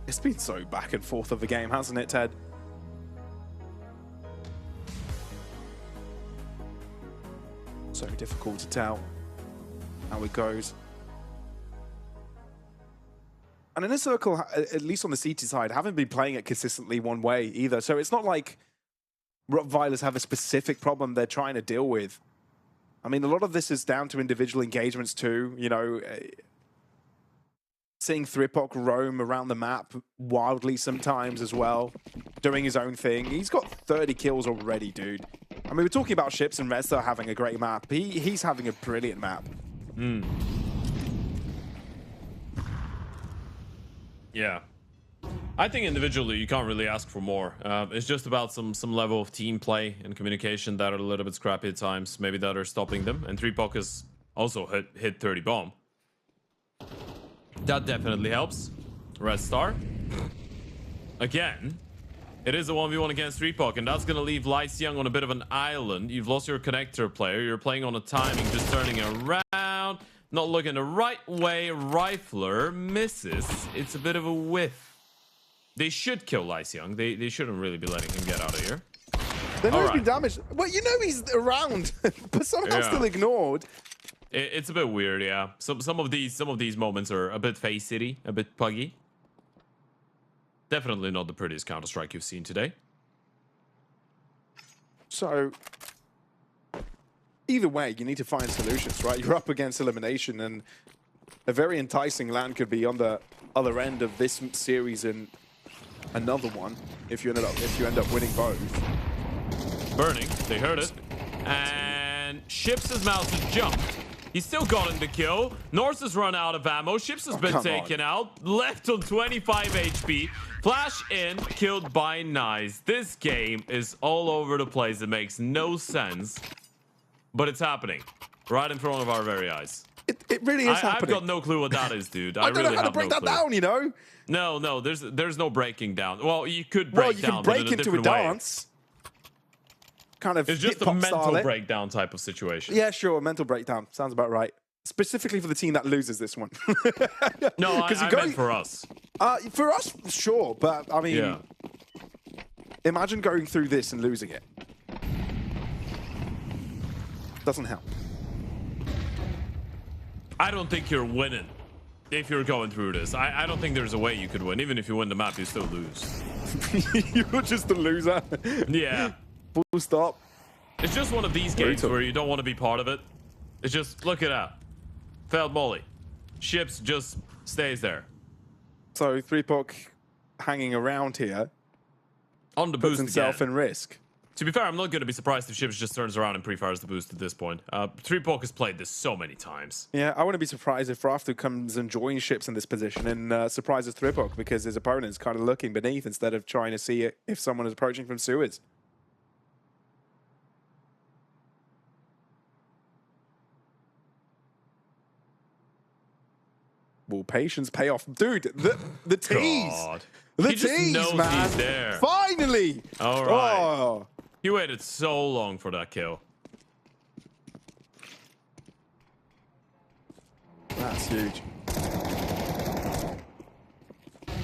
It's been so back and forth of the game, hasn't it, Ted? So difficult to tell how it goes. And in a circle, at least on the CT side, haven't been playing it consistently one way either. So it's not like Rottweilers have a specific problem they're trying to deal with. I mean, a lot of this is down to individual engagements too. You know, seeing Thripok roam around the map wildly sometimes as well, doing his own thing. He's got 30 kills already, dude. I mean, we're talking about Ships and Resta having a great map. He's having a brilliant map. Yeah. I think individually you can't really ask for more. It's just about some level of team play and communication that are a little bit scrappy at times, maybe that are stopping them. And Thripok has also hit 30 bomb. That definitely helps. Red Star. Again, it is a 1v1 against Thripok, and that's going to leave Lyseung on a bit of an island. You've lost your connector player. You're playing on a timing, just turning around. Not looking the right way. Rifler misses. It's a bit of a whiff. They should kill Lyseung. They shouldn't really be letting him get out of here. They know he's been damaged. Well, you know he's around, but somehow still ignored. It's a bit weird, yeah. Some of these moments are a bit FACEIT-y, a bit puggy. Definitely not the prettiest Counter-Strike you've seen today. So, either way, you need to find solutions, right? You're up against elimination, and a very enticing LAN could be on the other end of this series and another one if you end up winning both. Burning, they heard it, and Ships' mouse has jumped. He's still gotten the kill. Norse has run out of ammo. Ships has been taken out. Left on 25 HP. Flash in, killed by Nice. This game is all over the place. It makes no sense. But it's happening. Right in front of our very eyes. It really is happening. I've got no clue what that is, dude. I don't know how to break that down, you know? No, there's no breaking down. Well, you could break down, but in a different way. Dance. Kind of it's just a mental breakdown type of situation. Yeah, sure, mental breakdown sounds about right. Specifically for the team that loses this one. No, I meant for us. For us, sure, but I mean, imagine going through this and losing it. Doesn't help. I don't think you're winning if you're going through this. I don't think there's a way you could win. Even if you win the map, you still lose. You're just the loser. Yeah. Full stop. It's just one of these games where you don't want to be part of it. It's just, look at that. Failed molly. Ships just stays there. So Thripok hanging around here. On the boost himself in risk. To be fair, I'm not going to be surprised if Ships just turns around and pre-fires the boost at this point. Thripok has played this so many times. Yeah, I wouldn't be surprised if Rafter comes and joins Ships in this position and surprises Thripok because his opponent's kind of looking beneath instead of trying to see if someone is approaching from sewers. Will patience pay off? Dude, the tease. God. The he tease, just knows man. He's there. Finally. All right. Oh. He waited so long for that kill. That's huge.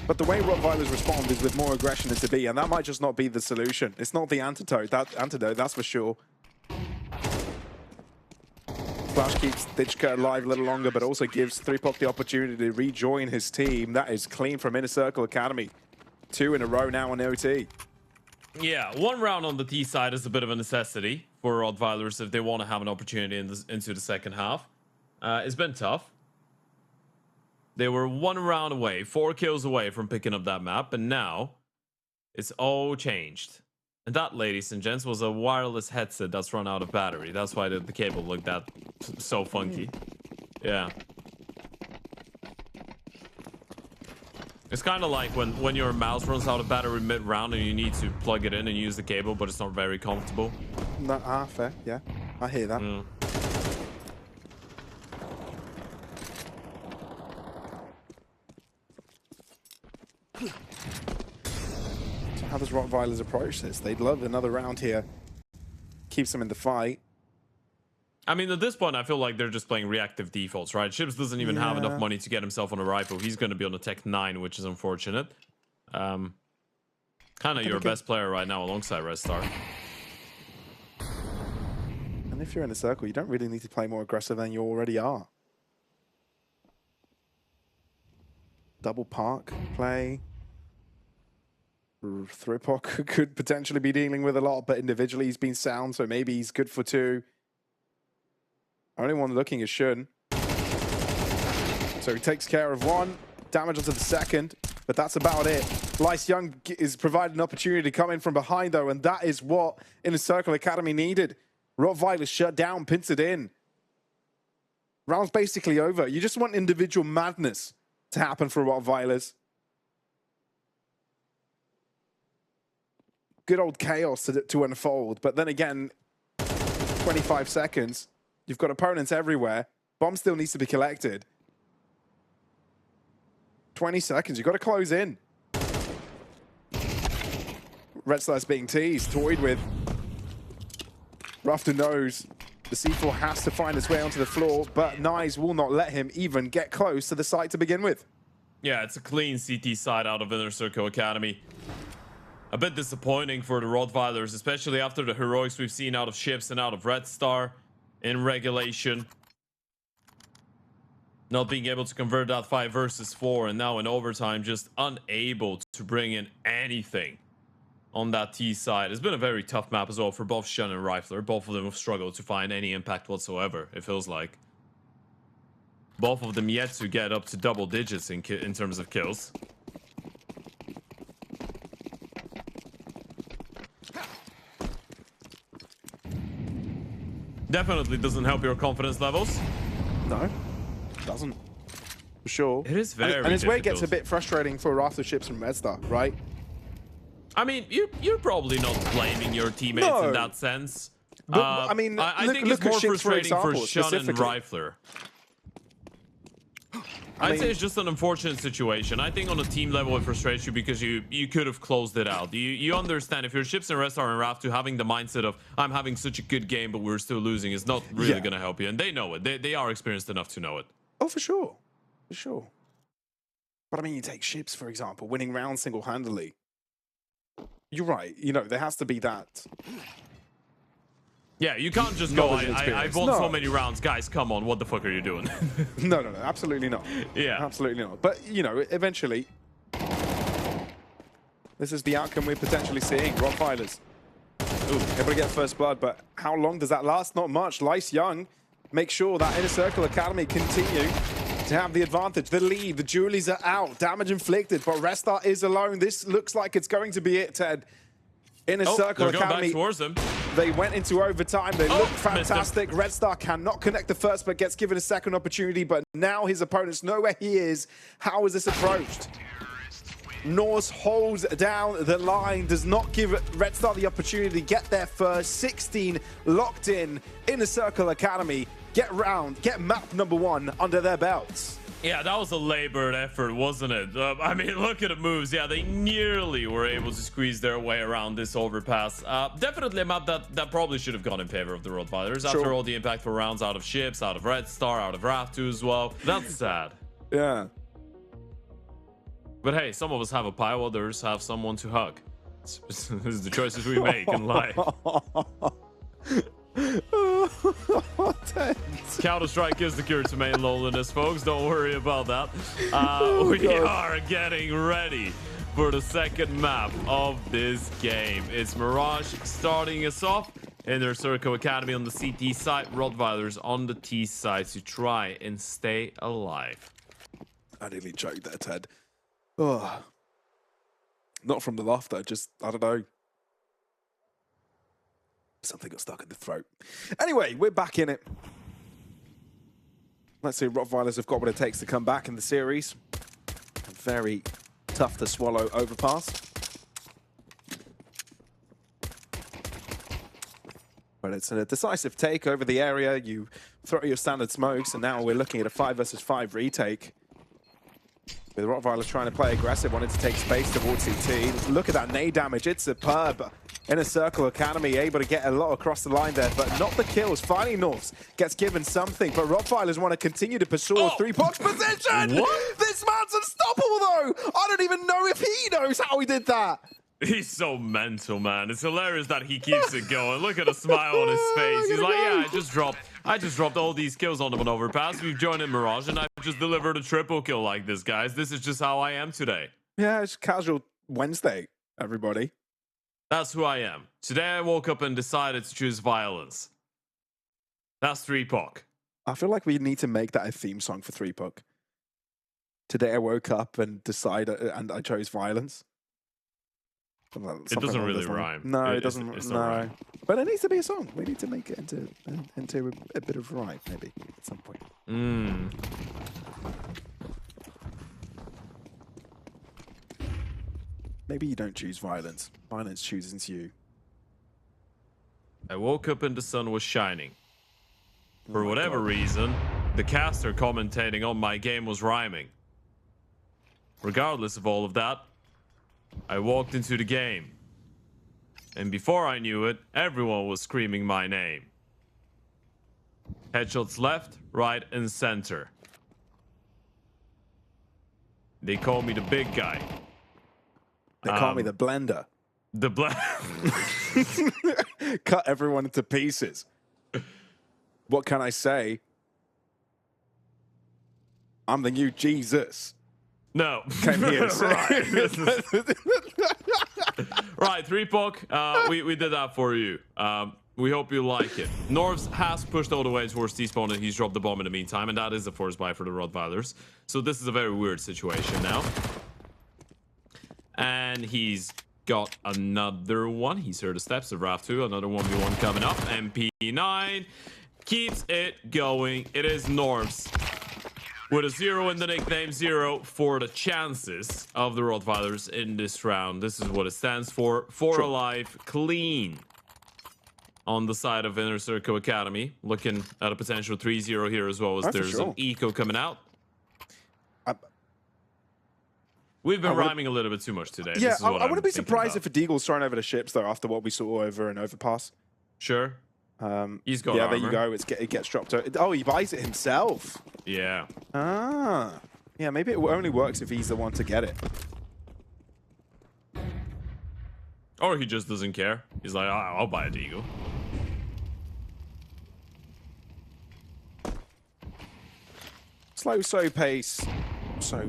But the way Rottweilers respond is with more aggression into B, and that might just not be the solution. It's not the antidote, that's for sure. Flash keeps Ditchka alive a little longer, but also gives Thripok the opportunity to rejoin his team. That is clean from Inner Circle Academy. 2 in a row now on OT. Yeah, one round on the T side is a bit of a necessity for Rottweilers if they want to have an opportunity into the second half. It's been tough. They were 1 round away, 4 kills away from picking up that map, and now it's all changed. And that, ladies and gents, was a wireless headset that's run out of battery. That's why the cable looked that so funky. Yeah. It's kind of like when your mouse runs out of battery mid-round and you need to plug it in and use the cable, but it's not very comfortable. No, fair, yeah. I hear that. Mm. So how does rottweilers approach this? They'd love another round here. Keeps them in the fight. I mean, at this point, I feel like they're just playing reactive defaults, right? Ships doesn't even have enough Yeah. money to get himself on a rifle. He's going to be on a Tech 9, which is unfortunate. Kind of your best player right now alongside Red Star. And if you're in a circle, you don't really need to play more aggressive than you already are. Double park play. Thripok could potentially be dealing with a lot, but individually he's been sound, so maybe he's good for 2. Only one looking is Shun. So he takes care of 1. Damage onto the second, but that's about it. Lice Young is provided an opportunity to come in from behind, though, and that is what Inner Circle Academy needed. rottweilers shut down, pins it in. Round's basically over. You just want individual madness to happen for rottweilers. Good old chaos to unfold, but then again, 25 seconds. You've got opponents everywhere. Bomb still needs to be collected. 20 seconds. You've got to close in. Red Star's being teased, toyed with. Rafter knows the C4 has to find its way onto the floor, but Nyes will not let him even get close to the site to begin with. Yeah, it's a clean CT side out of Inner Circle Academy. A bit disappointing for the rottweilers, especially after the heroics we've seen out of Ships and out of Red Star in regulation. Not being able to convert that 5 versus 4, and now in overtime just unable to bring in anything on that T side. It's been a very tough map as well for both Shun and Rifler. Both of them have struggled to find any impact whatsoever, it feels like. Both of them yet to get up to double digits in terms of kills. Definitely doesn't help your confidence levels. No, doesn't. For sure. It is very and it's where it gets a difficult. bit frustrating for Rafter, Ships and Red Star, right? I mean, you're probably not blaming your teammates No. in that sense. But, I mean, I look- think look it's at more Ships, for frustrating for example, Shun and specifically. Rifler. I'd say it's just an unfortunate situation. I think on a team level it frustrates you because you could have closed it out. You understand if your Ships and Red Star and Rafter having the mindset of I'm having such a good game but we're still losing is not really going to help you, and they know it. They are experienced enough to know it. Oh, for sure. For sure. But I mean, you take Ships, for example, winning rounds single-handedly. You're right. You know, there has to be that. Yeah, you can't just go, Knowledge and I've experience. won No. so many rounds. Guys, come on, what the fuck are you doing? No, absolutely not. Yeah. Absolutely not. But, you know, eventually, this is the outcome we're potentially seeing. rottweilers. Ooh, able to get first blood, but how long does that last? Not much. Lice Young makes sure that Inner Circle Academy continue to have the advantage, the lead. The Julies are out, damage inflicted, but Red Star is alone. This looks like it's going to be it, Ted. Inner Circle they're going Academy, back towards him. they went into overtime. They look missed him. fantastic. Red Star cannot connect the first, but gets given a second opportunity. But now his opponents know where he is. How is this approached? Norse holds down the line, does not give Red Star the opportunity to get there first. 16 locked in. Inner Circle Academy get map number 1 under their belts. Yeah, that was a labored effort, wasn't it? I mean, look at the moves. Yeah, they nearly were able to squeeze their way around this overpass. Definitely a map that probably should have gone in favor of the rottweilers after all the impactful rounds out of Ships, out of Red Star, out of Raftu as well. That's sad. Yeah. But hey, some of us have a pile, others have someone to hug. This is the choices we make in life. Counter-Strike is the cure to main loneliness, folks. Don't worry about that. We are getting ready for the second map of this game. It's Mirage starting us off. Inner Circle Academy on the CT side, rottweilers on the T side to try and stay alive. I nearly choked there, Ted. Oh. Not from the laughter, just, I don't know. Something got stuck in the throat. Anyway, we're back in it. Let's see, rottweilers have got what it takes to come back in the series. A very tough to swallow overpass. But it's a decisive take over the area. You throw your standard smokes, and now we're looking at a 5 versus 5 retake. With rottweilers trying to play aggressive, wanted to take space towards CT. Look at that nade damage, it's superb. Inner Circle Academy able to get a lot across the line there, but not the kills. Finally, Norths gets given something, but rottweilers want to continue to pursue a three-box position! What? This man's unstoppable though! I don't even know if he knows how he did that! He's so mental, man. It's hilarious that he keeps it going. Look at the smile on his face. He's like, yeah, I just dropped all these kills on them on Overpass. We've joined in Mirage, and I've just delivered a triple kill like this, guys. This is just how I am today. Yeah, it's casual Wednesday, everybody. That's who I am. Today I woke up and decided to choose violence. That's 3POC. I feel like we need to make that a theme song for 3POC. Today I woke up and decided, and I chose violence. It doesn't really rhyme. No, it doesn't. No, rhyme. But it needs to be a song. We need to make it into a bit of rhyme, maybe at some point. Maybe you don't choose violence. Violence chooses you. I woke up and the sun was shining. For whatever reason, the caster commentating on my game was rhyming. Regardless of all of that, I walked into the game. And before I knew it, everyone was screaming my name. Headshots left, right, and center. They call me the big guy. They call me the blender. The Cut everyone into pieces. What can I say? I'm the new Jesus. No. Came here. Right, 3POC, we did that for you. We hope you like it. Norvs has pushed all the way towards T-spawn and he's dropped the bomb in the meantime, and that is a force buy for the rottweilers. So this is a very weird situation now. And he's got another one. He's heard the steps of RAF 2, another 1v1 coming up. MP9 keeps it going. It is Norvs with a 0 in the nickname, 0 for the chances of the rottweilers in this round. This is what it stands for. 4 alive, clean on the side of Inner Circle Academy. Looking at a potential 3-0 here as well, as there's an eco coming out. We've been rhyming a little bit too much today. Yeah, I wouldn't be surprised if a Deagle's thrown over the ships, though, after what we saw over in Overpass. Sure. He's got yeah, armor. there you go. It gets dropped. Oh, he buys it himself. Yeah. Ah. Yeah, maybe it only works if he's the one to get it. Or he just doesn't care. He's like, I'll buy a Deagle. Slow pace. Slow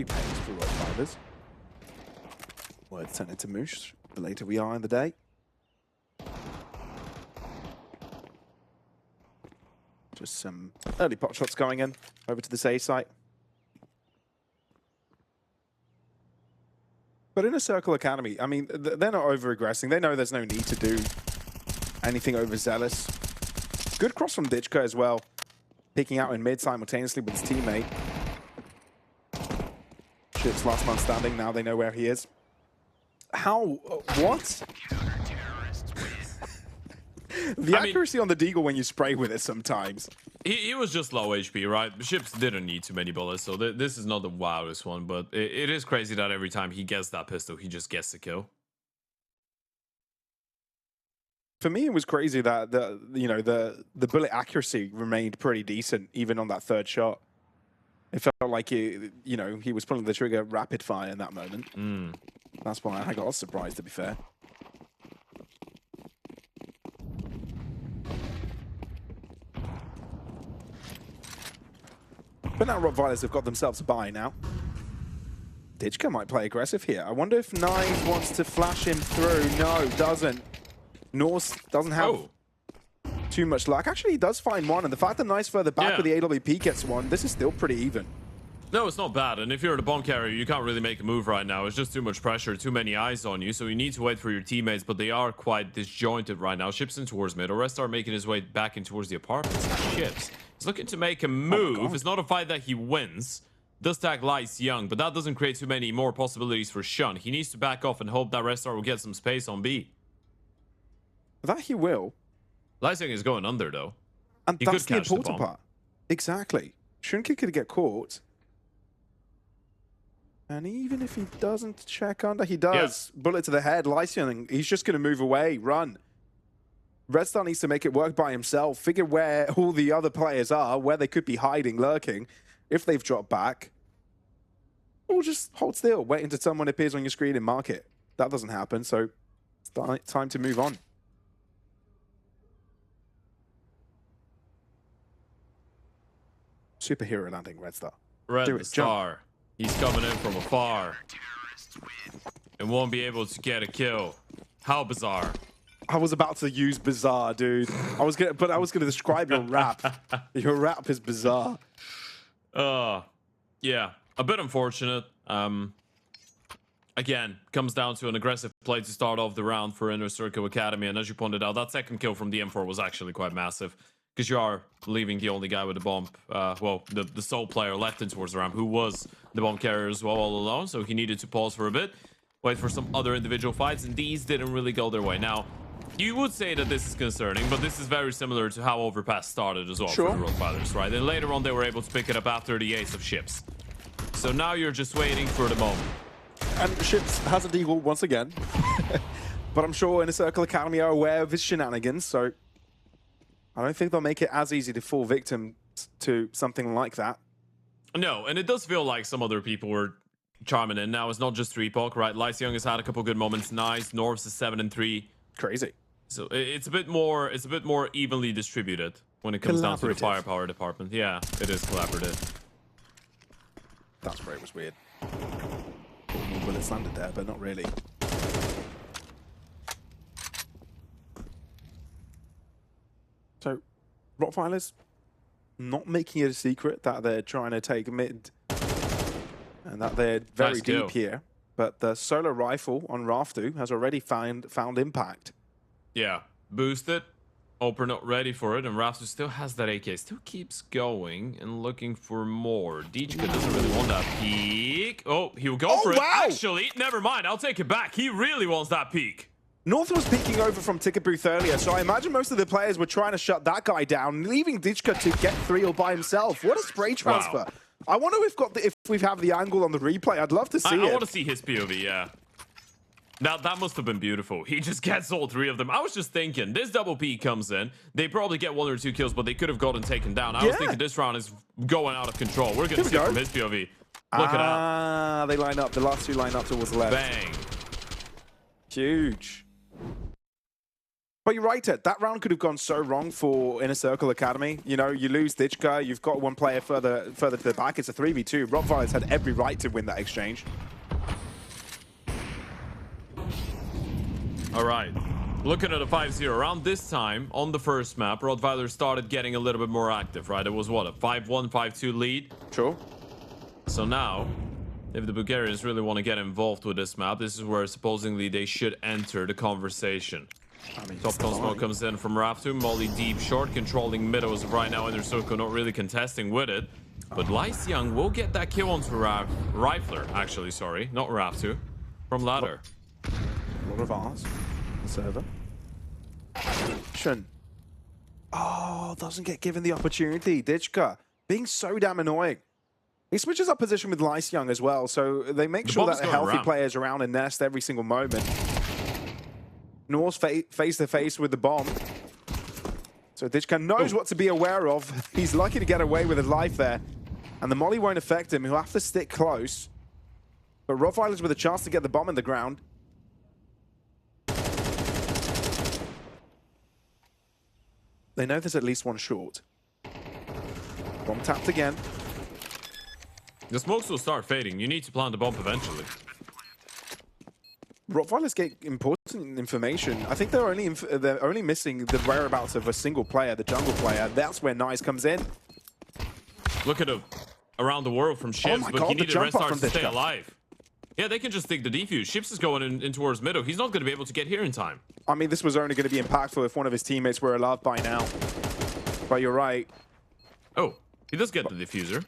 pace for rottweilers. Words turn into moosh the later we are in the day. Just some early pot shots going in over to this A site. But Inner Circle Academy, I mean, they're not over-aggressing. They know there's no need to do anything overzealous. Good cross from Ditchka as well. Picking out in mid simultaneously with his teammate. Ship's last man standing, now they know where he is. How? What? The accuracy on the Deagle when you spray with it sometimes. He was just low HP, right? The ships didn't need too many bullets, so this is not the wildest one, but it is crazy that every time he gets that pistol, he just gets the kill. For me, it was crazy that the bullet accuracy remained pretty decent even on that third shot. It felt like he was pulling the trigger rapid fire in that moment. That's why I got surprised, to be fair. But now rottweilers have got themselves a buy now. Ditchka might play aggressive here. I wonder if Nine wants to flash him through. No, doesn't. Norse doesn't have too much luck. Actually, he does find one, and the fact that Nice further back with the AWP gets one, this is still pretty even. No, it's not bad, and if you're the bomb carrier, you can't really make a move right now. It's just too much pressure, too many eyes on you, so you need to wait for your teammates, but they are quite disjointed right now. Ships in towards mid. Orestar making his way back in towards the apartments. Ships. He's looking to make a move. It's not a fight that he wins. Does tag Lice young, but that doesn't create too many more possibilities for Shun. He needs to back off and hope that Restar will get some space on B. That he will. Lice young is going under, though. And that's the important part. Exactly. Shunki could get caught. And even if he doesn't check under, he does. Yeah. Bullet to the head, Lysian, he's just going to move away, run. Red Star needs to make it work by himself, figure where all the other players are, where they could be hiding, lurking, if they've dropped back. Or just hold still, wait until someone appears on your screen and mark it. That doesn't happen, so it's time to move on. Superhero landing, Red Star. Red Star. He's coming in from afar and won't be able to get a kill. How bizarre. I was about to use bizarre, dude. I was gonna describe your rap. Your rap is bizarre. Yeah, a bit unfortunate. Again, comes down to an aggressive play to start off the round for Inner Circle Academy, and as you pointed out, that second kill from the M4 was actually quite massive, because you are leaving the only guy with the bomb, well, the sole player left in towards the ramp, who was the bomb carrier as well all alone, so he needed to pause for a bit, wait for some other individual fights, and these didn't really go their way. Now, you would say that this is concerning, but this is very similar to how Overpass started as well for the Rottweilers, right? And later on, they were able to pick it up after the ace of ships. So now you're just waiting for the moment. And ships has a deagle once again. But I'm sure Inner Circle Academy are aware of his shenanigans, so I don't think they'll make it as easy to fall victim to something like that. No, and it does feel like some other people were charming in. Now, it's not just 3POC, right? Lysian has had a couple good moments. Nice. Norvs is 7-3. Crazy. So it's a bit more evenly distributed when it comes down to the firepower department. Yeah, it is collaborative. That spray was weird. Well, it's landed there, but not really. So, Rottweilers not making it a secret that they're trying to take mid and that they're very deep here. But the solo rifle on Raftu has already found impact. Yeah, boosted. Oper not ready for it, and Raftu still has that AK. Still keeps going and looking for more. Dijka doesn't really want that peek. Oh, he'll go for it. Actually, never mind. I'll take it back. He really wants that peek. North was peeking over from ticket booth earlier, so I imagine most of the players were trying to shut that guy down, leaving Dijka to get 3 all by himself. What a spray transfer. Wow. I wonder if we have the angle on the replay. I'd love to see it. I want to see his POV, yeah. Now, that must have been beautiful. He just gets all 3 of them. I was just thinking, this double P comes in. They probably get 1 or 2 kills, but they could have gotten taken down. I was thinking this round is going out of control. We're going to see it from his POV. Look at that. They line up. The last 2 line up towards the left. Bang. Huge. But you're right, Ted. That round could have gone so wrong for Inner Circle Academy. You know, you lose Dijka. You've got 1 player further to the back. It's a 3v2. Rottweilers had every right to win that exchange. All right, looking at a 5-0 round this time on the first map, Rottweilers started getting a little bit more active, right? It was what, a 5-1, 5-2 lead? Sure. So now, if the Bulgarians really want to get involved with this map, this is where supposedly they should enter the conversation. I mean, Top Gun smoke comes in from Raftu, Molly deep short, controlling mid as of right now. Inner Circle not really contesting with it. But Lysian will get that kill onto Rifler, actually, sorry, not Raftu, from Ladder. Lot of ours. Server. Shun. Oh, doesn't get given the opportunity. Dijka being so damn annoying. He switches up position with Lysian as well, so they make sure that the healthy players around and nest every single moment. Nor's face to face with the bomb. So Dijka knows what to be aware of. He's lucky to get away with his life there. And the molly won't affect him. He'll have to stick close. But Rottweilers with a chance to get the bomb in the ground. They know there's at least 1 short. Bomb tapped again. The smokes will start fading. You need to plant the bomb eventually. Rottweilers get important information. I think they're only missing the whereabouts of a single player, the jungle player. That's where Nice comes in. Look at him around the world from Ships, but he needed Red Star to stay alive. Yeah, they can just take the defuse. Ships is going in towards middle. He's not going to be able to get here in time. I mean, this was only going to be impactful if one of his teammates were alive by now. But you're right. Oh, he does get the diffuser.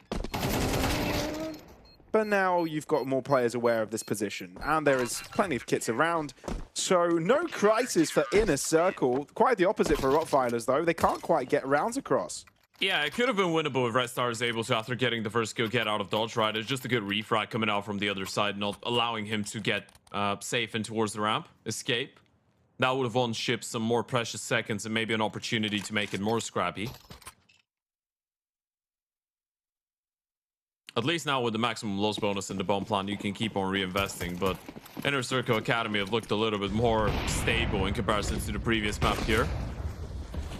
But now you've got more players aware of this position. And there is plenty of kits around. So no crisis for Inner Circle. Quite the opposite for Rottweilers, though. They can't quite get rounds across. Yeah, it could have been winnable if Red Star is able to, after getting the first kill, get out of dodge, right? It's just a good refrag coming out from the other side, not allowing him to get safe in towards the ramp, escape. That would have won Ship some more precious seconds and maybe an opportunity to make it more scrappy. At least now with the maximum loss bonus in the bomb plant, you can keep on reinvesting, but Inner Circle Academy have looked a little bit more stable in comparison to the previous map here.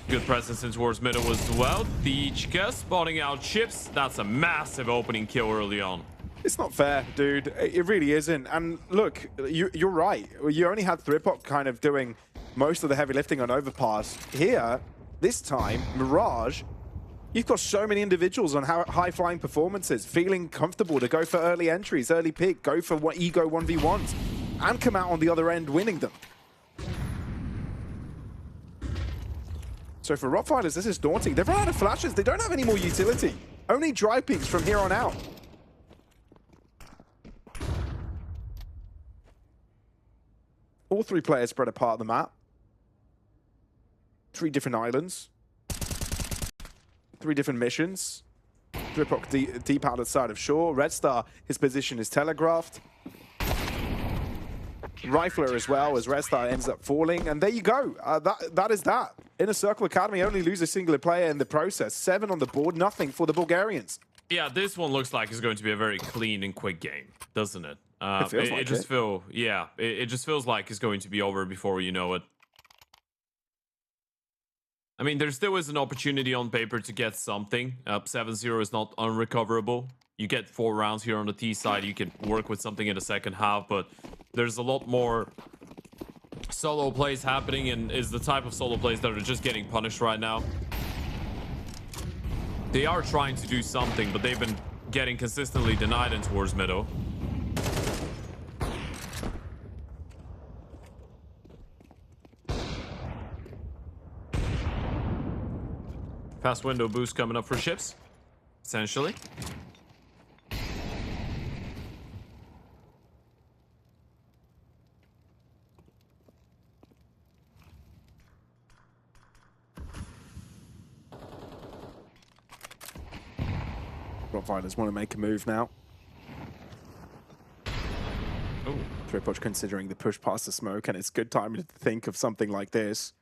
Good presence in towards middle as well. The Chica spotting out Chips. That's a massive opening kill early on. It's not fair, dude. It really isn't. And look, you're right. You only had Thripok kind of doing most of the heavy lifting on Overpass. Here, this time, Mirage, you've got so many individuals on high-flying performances, feeling comfortable to go for early entries, early pick, go for ego 1v1s, and come out on the other end winning them. So for rottweilers, this is daunting. They've run out of flashes. They don't have any more utility. Only dry peaks from here on out. All three players spread apart the map. 3 different islands. 3 different missions. Thripok deep out of the side of shore. Red Star, his position is telegraphed. Rifler as well, as Red Star ends up falling. And there you go. That is that. Inner Circle Academy only lose a single player in the process. 7 on the board, nothing for the Bulgarians. Yeah, this one looks like it's going to be a very clean and quick game, doesn't it? It just feels like it's going to be over before you know it. I mean, there still is an opportunity on paper to get something. 7-0 is not unrecoverable. You get 4 rounds here on the T side. You can work with something in the second half, but there's a lot more solo plays happening, and is the type of solo plays that are just getting punished right now. They are trying to do something, but they've been getting consistently denied in towards middle. Fast window boost coming up for Ships, essentially. Rottweilers want to make a move now. Oh, Thripok considering the push past the smoke, and it's good time to think of something like this.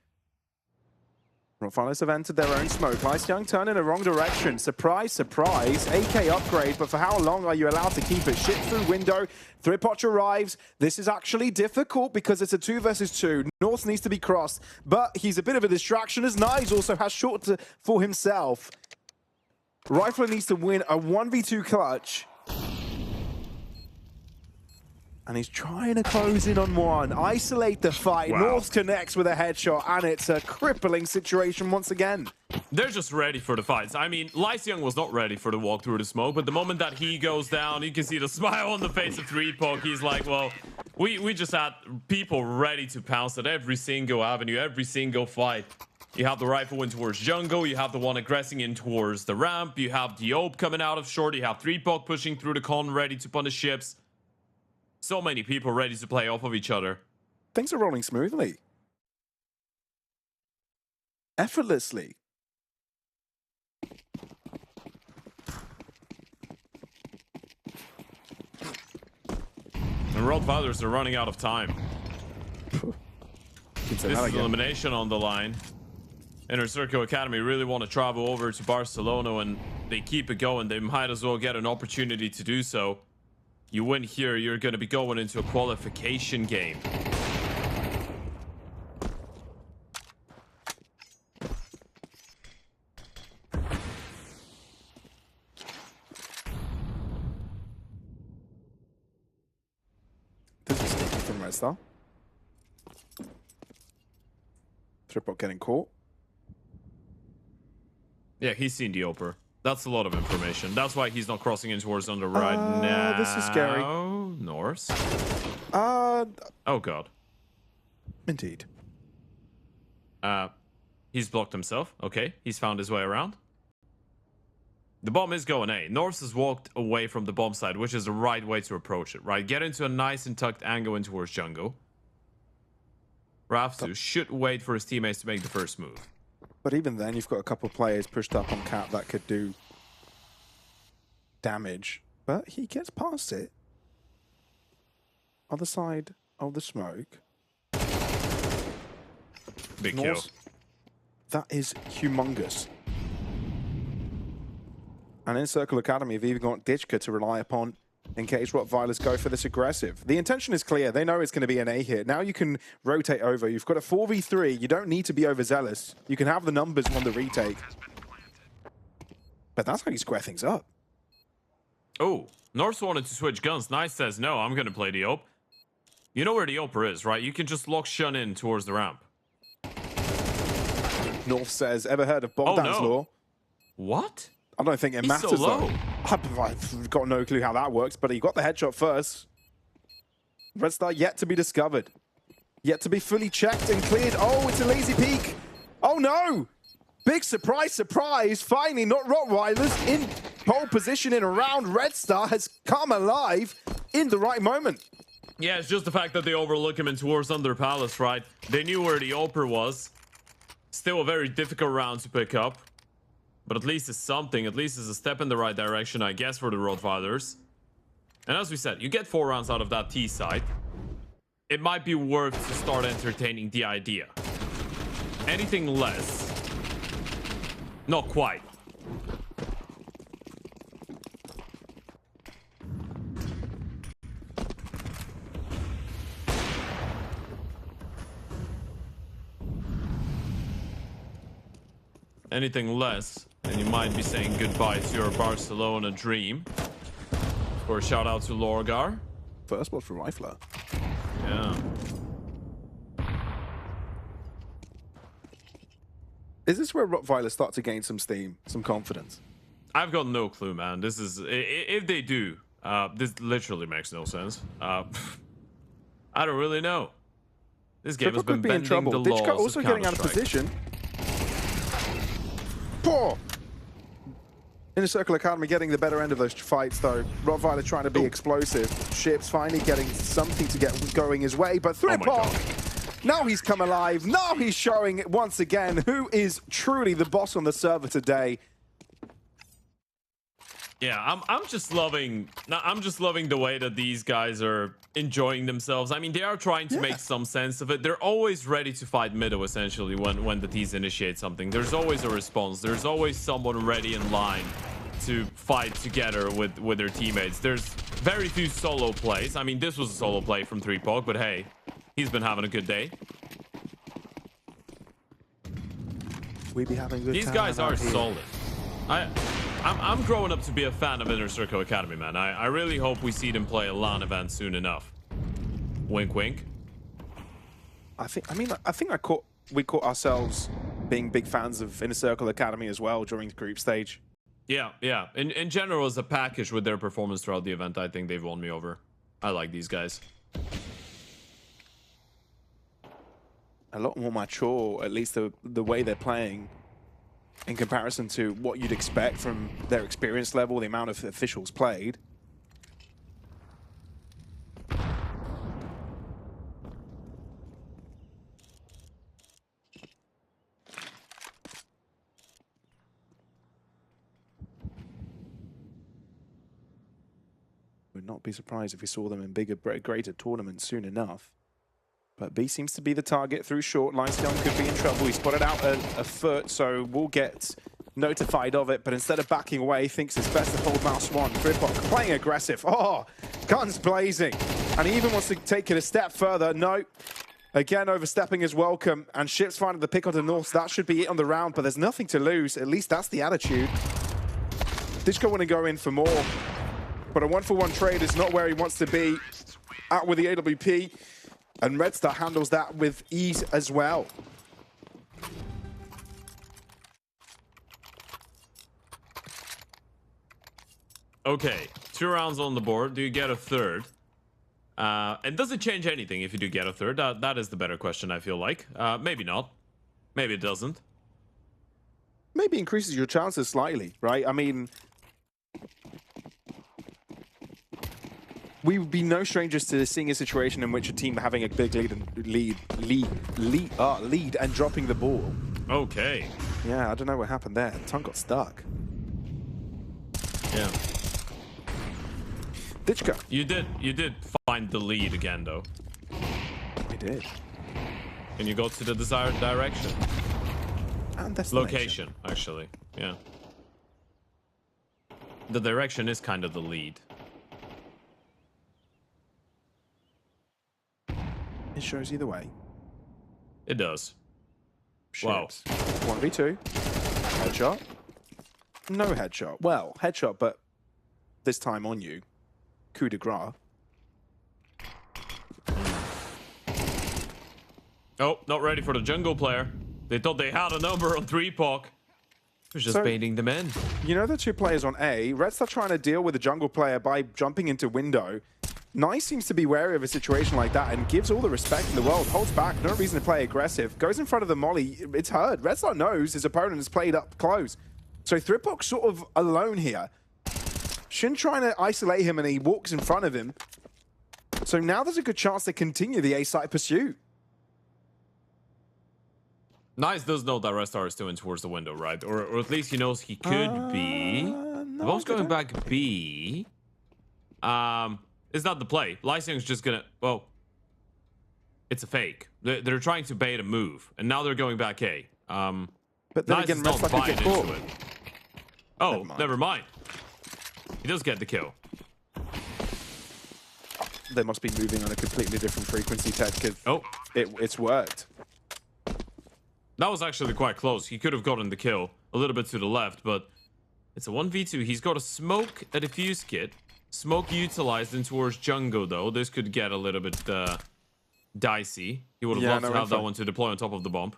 Rottweilers have entered their own smoke. Young turn in the wrong direction. Surprise, surprise. AK upgrade, but for how long are you allowed to keep it? Ship through window. Thripok arrives. This is actually difficult because it's a 2 versus 2. North needs to be crossed, but he's a bit of a distraction as Nyes also has short for himself. Rifler needs to win a 1v2 clutch. And he's trying to close in on one. Isolate the fight. Wow. North connects with a headshot, and it's a crippling situation once again. they're just ready for the fights. I mean, Young was not ready for the walk through the smoke, but the moment that he goes down, you can see the smile on the face of Thripok. He's like, well, we just had people ready to pounce at every single avenue, every single fight. You have the rifle in towards jungle, you have the one aggressing in towards the ramp, you have the Ope coming out of short, you have Thripok pushing through the con, ready to punish ships. So many people ready to play off of each other. Things are rolling smoothly. Effortlessly. And rottweilers are running out of time. This is elimination on the line. Inner Circle Academy really want to travel over to Barcelona, and they keep it going. They might as well get an opportunity to do so. You win here, you're going to be going into a qualification game. This is sticky from Red Star. Thripok getting caught. Yeah, he's seen the Oper. That's a lot of information. That's why he's not crossing in towards under right now. This is scary. Norse? Oh god. Indeed. He's blocked himself. Okay, he's found his way around. The bomb is going A. Norse has walked away from the bomb side, which is the right way to approach it, right? Get into a nice and tucked angle in towards jungle. Rafsu should wait for his teammates to make the first move. But even then, you've got a couple of players pushed up on Cap that could do damage. But he gets past it. Other side of the smoke. Big North. kill. That is humongous. And in Circle Academy, have even got Ditchka to rely upon in case rottweilers go for this aggressive. The intention is clear. They know it's going to be an A hit. Now you can rotate over. You've got a 4v3. You don't need to be overzealous. You can have the numbers on the retake. But that's how you square things up. Oh, North wanted to switch guns. Nice says, no, I'm going to play the op. You know where the oper is, right? You can just lock Shun in towards the ramp. North says, ever heard of Bogdan's law? What? I don't think it He's matters, so low. though. I've got no clue how that works, but he got the headshot first. Red Star yet to be discovered. Yet to be fully checked and cleared. Oh, it's a lazy peek. Oh, no. Big surprise, surprise. Finally, not rottweilers in pole position in a round. Red Star has come alive in the right moment. Yeah, it's just the fact that they overlook him in towards Under Palace, right? They knew where the oper was. Still a very difficult round to pick up. But at least it's something. At least it's a step in the right direction, I guess, for the rottweilers. And as we said, you get 4 rounds out of that T side. It might be worth to start entertaining the idea. Anything less, not quite. Anything less, and you might be saying goodbye to your Barcelona dream. Of course, shout out to Lorgar. First blood for Rifler. Yeah. Is this where rottweilers start to gain some steam, some confidence? I've got no clue, man. This is, if they do, this literally makes no sense. I don't really know. This game has been bending the laws Ditchka also of getting out of Counter-Strike. position. Poor. Inner Circle Academy getting the better end of those fights, though. rottweiler trying to be explosive. Ships finally getting something to get going his way, but Thripok, now he's come alive. Now he's showing it once again who is truly the boss on the server today. Yeah, I'm just loving the way that these guys are enjoying themselves. I mean, they are trying to make some sense of it. They're always ready to fight middle, essentially, when the teams initiate something. There's always a response. There's always someone ready in line to fight together with their teammates. There's very few solo plays. I mean, this was a solo play from Thripok, but hey, he's been having a good day. We be having a good These time guys are out here. solid. I'm growing up to be a fan of Inner Circle Academy, man. I really hope we see them play a LAN event soon enough. Wink, wink. I think we caught ourselves being big fans of Inner Circle Academy as well during the group stage. Yeah, yeah. In general, as a package with their performance throughout the event, I think they've won me over. I like these guys. A lot more mature, at least the way they're playing, in comparison to what you'd expect from their experience level, the amount of officials played. Would not be surprised if we saw them in bigger, greater tournaments soon enough. But B seems to be the target through short. Lifestone could be in trouble. He spotted out a foot, so we'll get notified of it. But instead of backing away, thinks it's best to hold mouse one. Thripok playing aggressive. Oh, guns blazing. And he even wants to take it a step further. No. Again, overstepping is welcome. And Ships finding the pick on the north. That should be it on the round, but there's nothing to lose. At least that's the attitude. Ditchka want to go in for more. But a 1-for-1 trade is not where he wants to be. Out with the AWP. And Red Star handles that with ease as well. Okay, 2 rounds on the board. Do you get a third? And does it change anything if you do get a third? That is the better question, I feel like. Maybe not. Maybe it doesn't. Maybe increases your chances slightly, right? I mean, we would be no strangers to seeing a situation in which a team having a big lead and dropping the ball. Okay. Yeah, I don't know what happened there. Tongue got stuck. Yeah. Ditchka. You did find the lead again, though. We did. And you go to the desired direction. And destination. Location, actually. Yeah. The direction is kind of the lead. It shows either way. It does. Ships. 1v2. Headshot. No headshot. Well, headshot, but this time on you. Coup de grace. Oh, not ready for the jungle player. They thought they had a number on 3POC. Was just baiting them in. You know the two players on A? Red's are trying to deal with the jungle player by jumping into window. Nice seems to be wary of a situation like that and gives all the respect in the world. Holds back, no reason to play aggressive. Goes in front of the molly. It's heard. Red Star knows his opponent has played up close. So 3POC's sort of alone here. Shin trying to isolate him and he walks in front of him. So now there's a good chance to continue the A-side pursuit. Nice does know that Red Star is doing towards the window, right? Or at least he knows he could be. No, The bomb's going back B. It's not the play. Lysiang's just gonna... Well, it's a fake. They're trying to bait a move, and now they're going back A. But then Nice again, is Red's not like buying to get into it. Oh, never mind. He does get the kill. They must be moving on a completely different frequency, Ted, because it's worked. That was actually quite close. He could have gotten the kill a little bit to the left, but it's a 1v2. He's got a smoke, a defuse kit. Smoke utilized in towards jungle, though. This could get a little bit dicey. He would have loved to have that one to deploy on top of the bomb.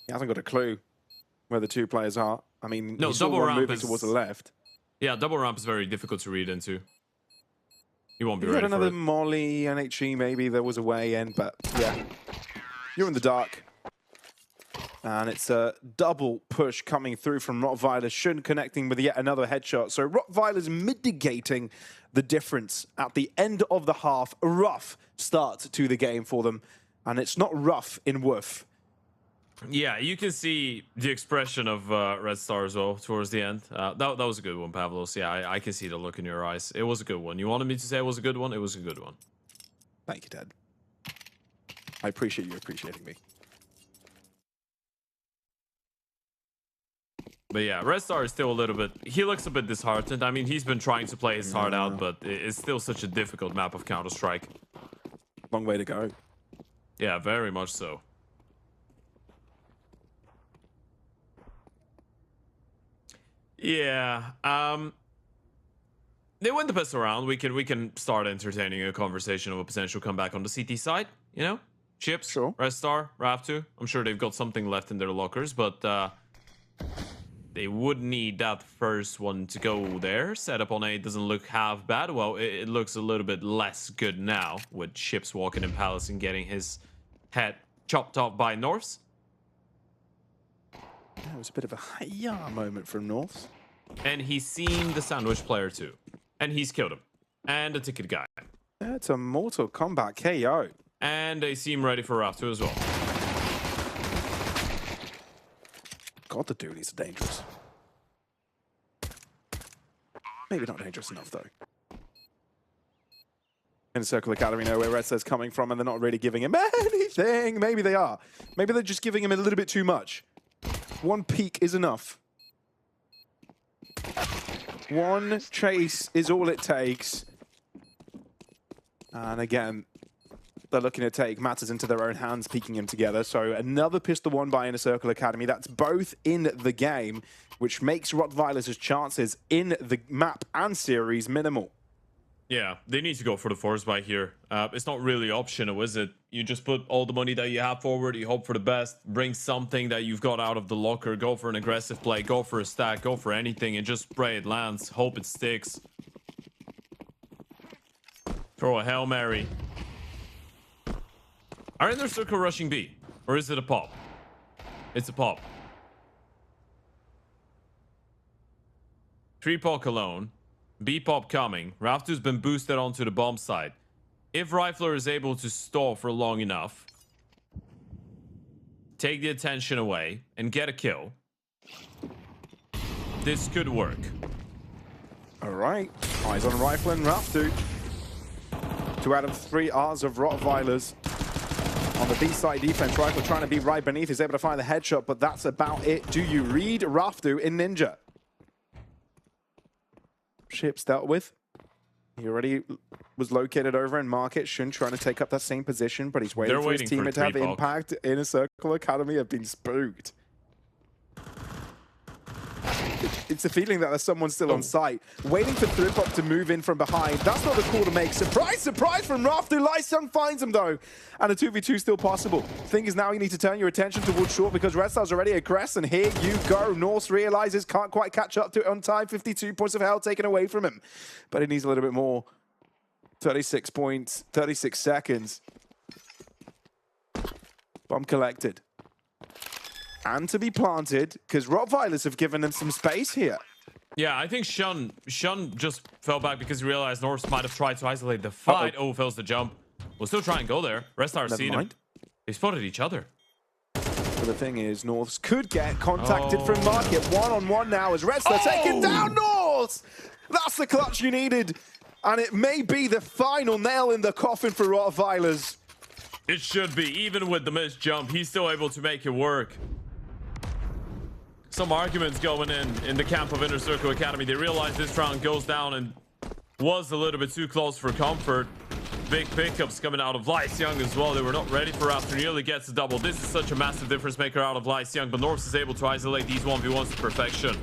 He hasn't got a clue where the two players are. I mean, no, he saw double one ramp moving is towards the left. Yeah, double ramp is very difficult to read into. He won't be He ready had another for it. molly, NHE maybe. There was a way in, but yeah. You're in the dark. And it's a double push coming through from rottweilers. Shun connecting with yet another headshot. So rottweilers mitigating the difference at the end of the half. A rough start to the game for them. And it's not rough in Woof. Yeah, you can see the expression of Red Star as well towards the end. That was a good one, Pavlos. Yeah, I can see the look in your eyes. It was a good one. You wanted me to say it was a good one? It was a good one. Thank you, Ted. I appreciate you appreciating me. But yeah, Red Star is still a little bit... He looks a bit disheartened. I mean, he's been trying to play his heart out, but it's still such a difficult map of Counter-Strike. Long way to go. Yeah, very much so. Yeah, they win the pistol round. We can start entertaining a conversation of a potential comeback on the CT side, you know? Chips, sure. Red Star, Rav2. I'm sure they've got something left in their lockers, but they would need that first one to go there. Setup on A doesn't look half bad. Well, it looks a little bit less good now with Chips walking in Palace and getting his head chopped off by Norths. That was a bit of a hi-ya moment from Norths. And he's seen the sandwich player too. And he's killed him. And the ticket guy. That's a Mortal Kombat KO. And they seem ready for Rav2 as well. God, the dualies are dangerous. Maybe not dangerous enough, though. In Circle Academy, know where Red Star's coming from, and they're not really giving him anything. Maybe they are. Maybe they're just giving him a little bit too much. One peek is enough. One chase is all it takes. And again, they're looking to take matters into their own hands, peeking him together. So another pistol won by Inner Circle Academy. That's both in the game, which makes rottweilers' chances in the map and series minimal. Yeah, they need to go for the force buy here. It's not really optional, is it? You just put all the money that you have forward, you hope for the best, bring something that you've got out of the locker, go for an aggressive play, go for a stack, go for anything, and just pray it lands, hope it sticks. Throw a Hail Mary. Are Inner Circle rushing B? Or is it a pop? It's a pop. 3POC alone. B-pop coming. Rav2's been boosted onto the bomb side. If Rifler is able to stall for long enough, take the attention away, and get a kill, this could work. All right, eyes on rifle and Raftu. 2 out of 3 R's of Rottweilers. On the B-side defense, Rifle trying to be right beneath. He's able to find the headshot, but that's about it. Do you read Raftu in Ninja? Ships dealt with. He already was located over in Market. Shun trying to take up that same position, but he's waiting for his teammate to have impact. Inner Circle Academy have been spooked. It's a feeling that there's someone still on site, waiting for Thripop to move in from behind. That's not the call to make. Surprise, surprise from Raftu. Lyseung finds him though, and a 2v2 still possible. Thing is now you need to turn your attention towards short because Red Star's already aggressed, and here you go. Norse realizes can't quite catch up to it on time. 52 points of health taken away from him, but he needs a little bit more. 36 points, 36 seconds. Bomb collected. And to be planted, because Rottweilers have given them some space here. Yeah, I think Shun just fell back because he realized Norse might have tried to isolate the fight. Oh, fails the jump. We'll still try and go there. Red Star seen him. They spotted each other. But the thing is, Norse could get contacted from Market. 1-on-1 now as Red Star taking down Norse. That's the clutch you needed. And it may be the final nail in the coffin for Rottweilers. It should be. Even with the missed jump, he's still able to make it work. Some arguments going in the camp of Inner Circle Academy. They realize this round goes down and was a little bit too close for comfort. Big pickups coming out of Lyseung as well. They were not ready for Raftu. Nearly gets a double. This is such a massive difference maker out of Lyseung, but Norse is able to isolate these 1v1s to perfection.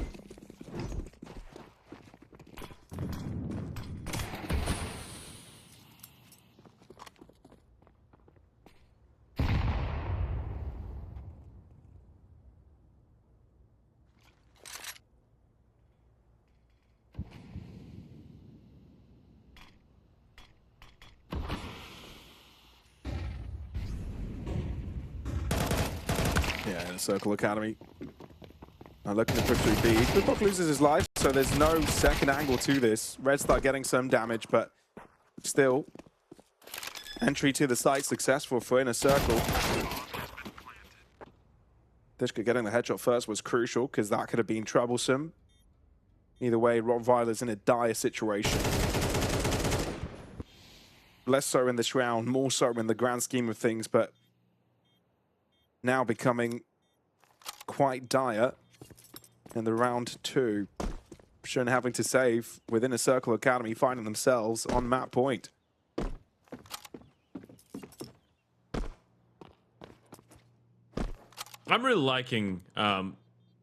Yeah, in Circle Academy. Now looking to push through B. Thripop loses his life, so there's no second angle to this. Red Star getting some damage, but still. Entry to the site successful for Inner Circle. Dishka getting the headshot first was crucial, because that could have been troublesome. Either way, Rottweiler's in a dire situation. Less so in this round, more so in the grand scheme of things, but now becoming quite dire in the round 2. Shun having to save within a Circle Academy, finding themselves on map point. I'm really liking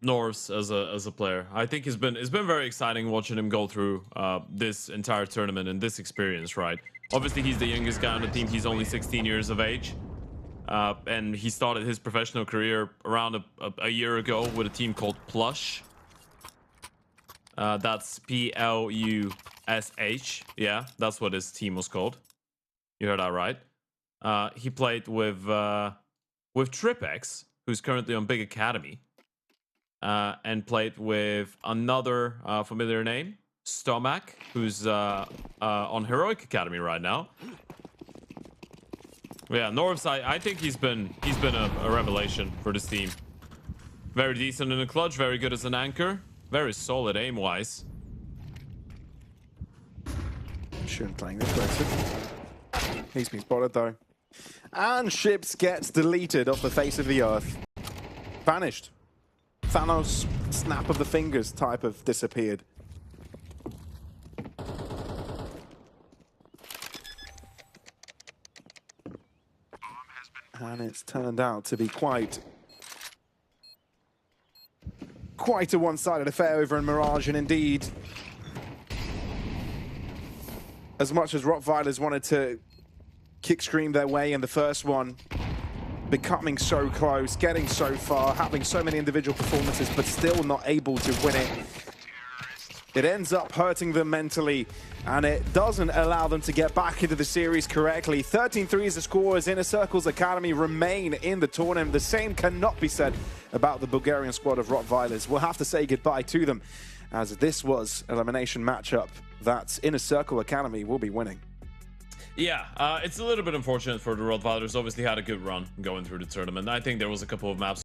Norse as a player. I think it's been very exciting watching him go through this entire tournament and this experience, right? Obviously, he's the youngest guy on the team. He's only 16 years of age. And he started his professional career around a year ago with a team called Plush. That's Plush. Yeah, that's what his team was called. You heard that right. He played with Tripex, who's currently on Big Academy, and played with another familiar name, Stomach, who's on Heroic Academy right now. Yeah, Norse, I think he's been a revelation for this team. Very decent in the clutch, very good as an anchor, very solid aim-wise. Shouldn't playing this aggressive. He's been spotted though. And Ships gets deleted off the face of the earth. Vanished. Thanos snap of the fingers type of disappeared. And it's turned out to be quite a one-sided affair over in Mirage, and indeed, as much as Rottweilers wanted to kick scream their way in the first one, becoming so close, getting so far, having so many individual performances, but still not able to win it. It ends up hurting them mentally, and it doesn't allow them to get back into the series correctly. 13-3 is the score as Inner Circle's Academy remain in the tournament. The same cannot be said about the Bulgarian squad of Rottweilers. We'll have to say goodbye to them, as this was elimination matchup that Inner Circle Academy will be winning. Yeah, it's a little bit unfortunate for the Rottweilers. Obviously had a good run going through the tournament. I think there was a couple of maps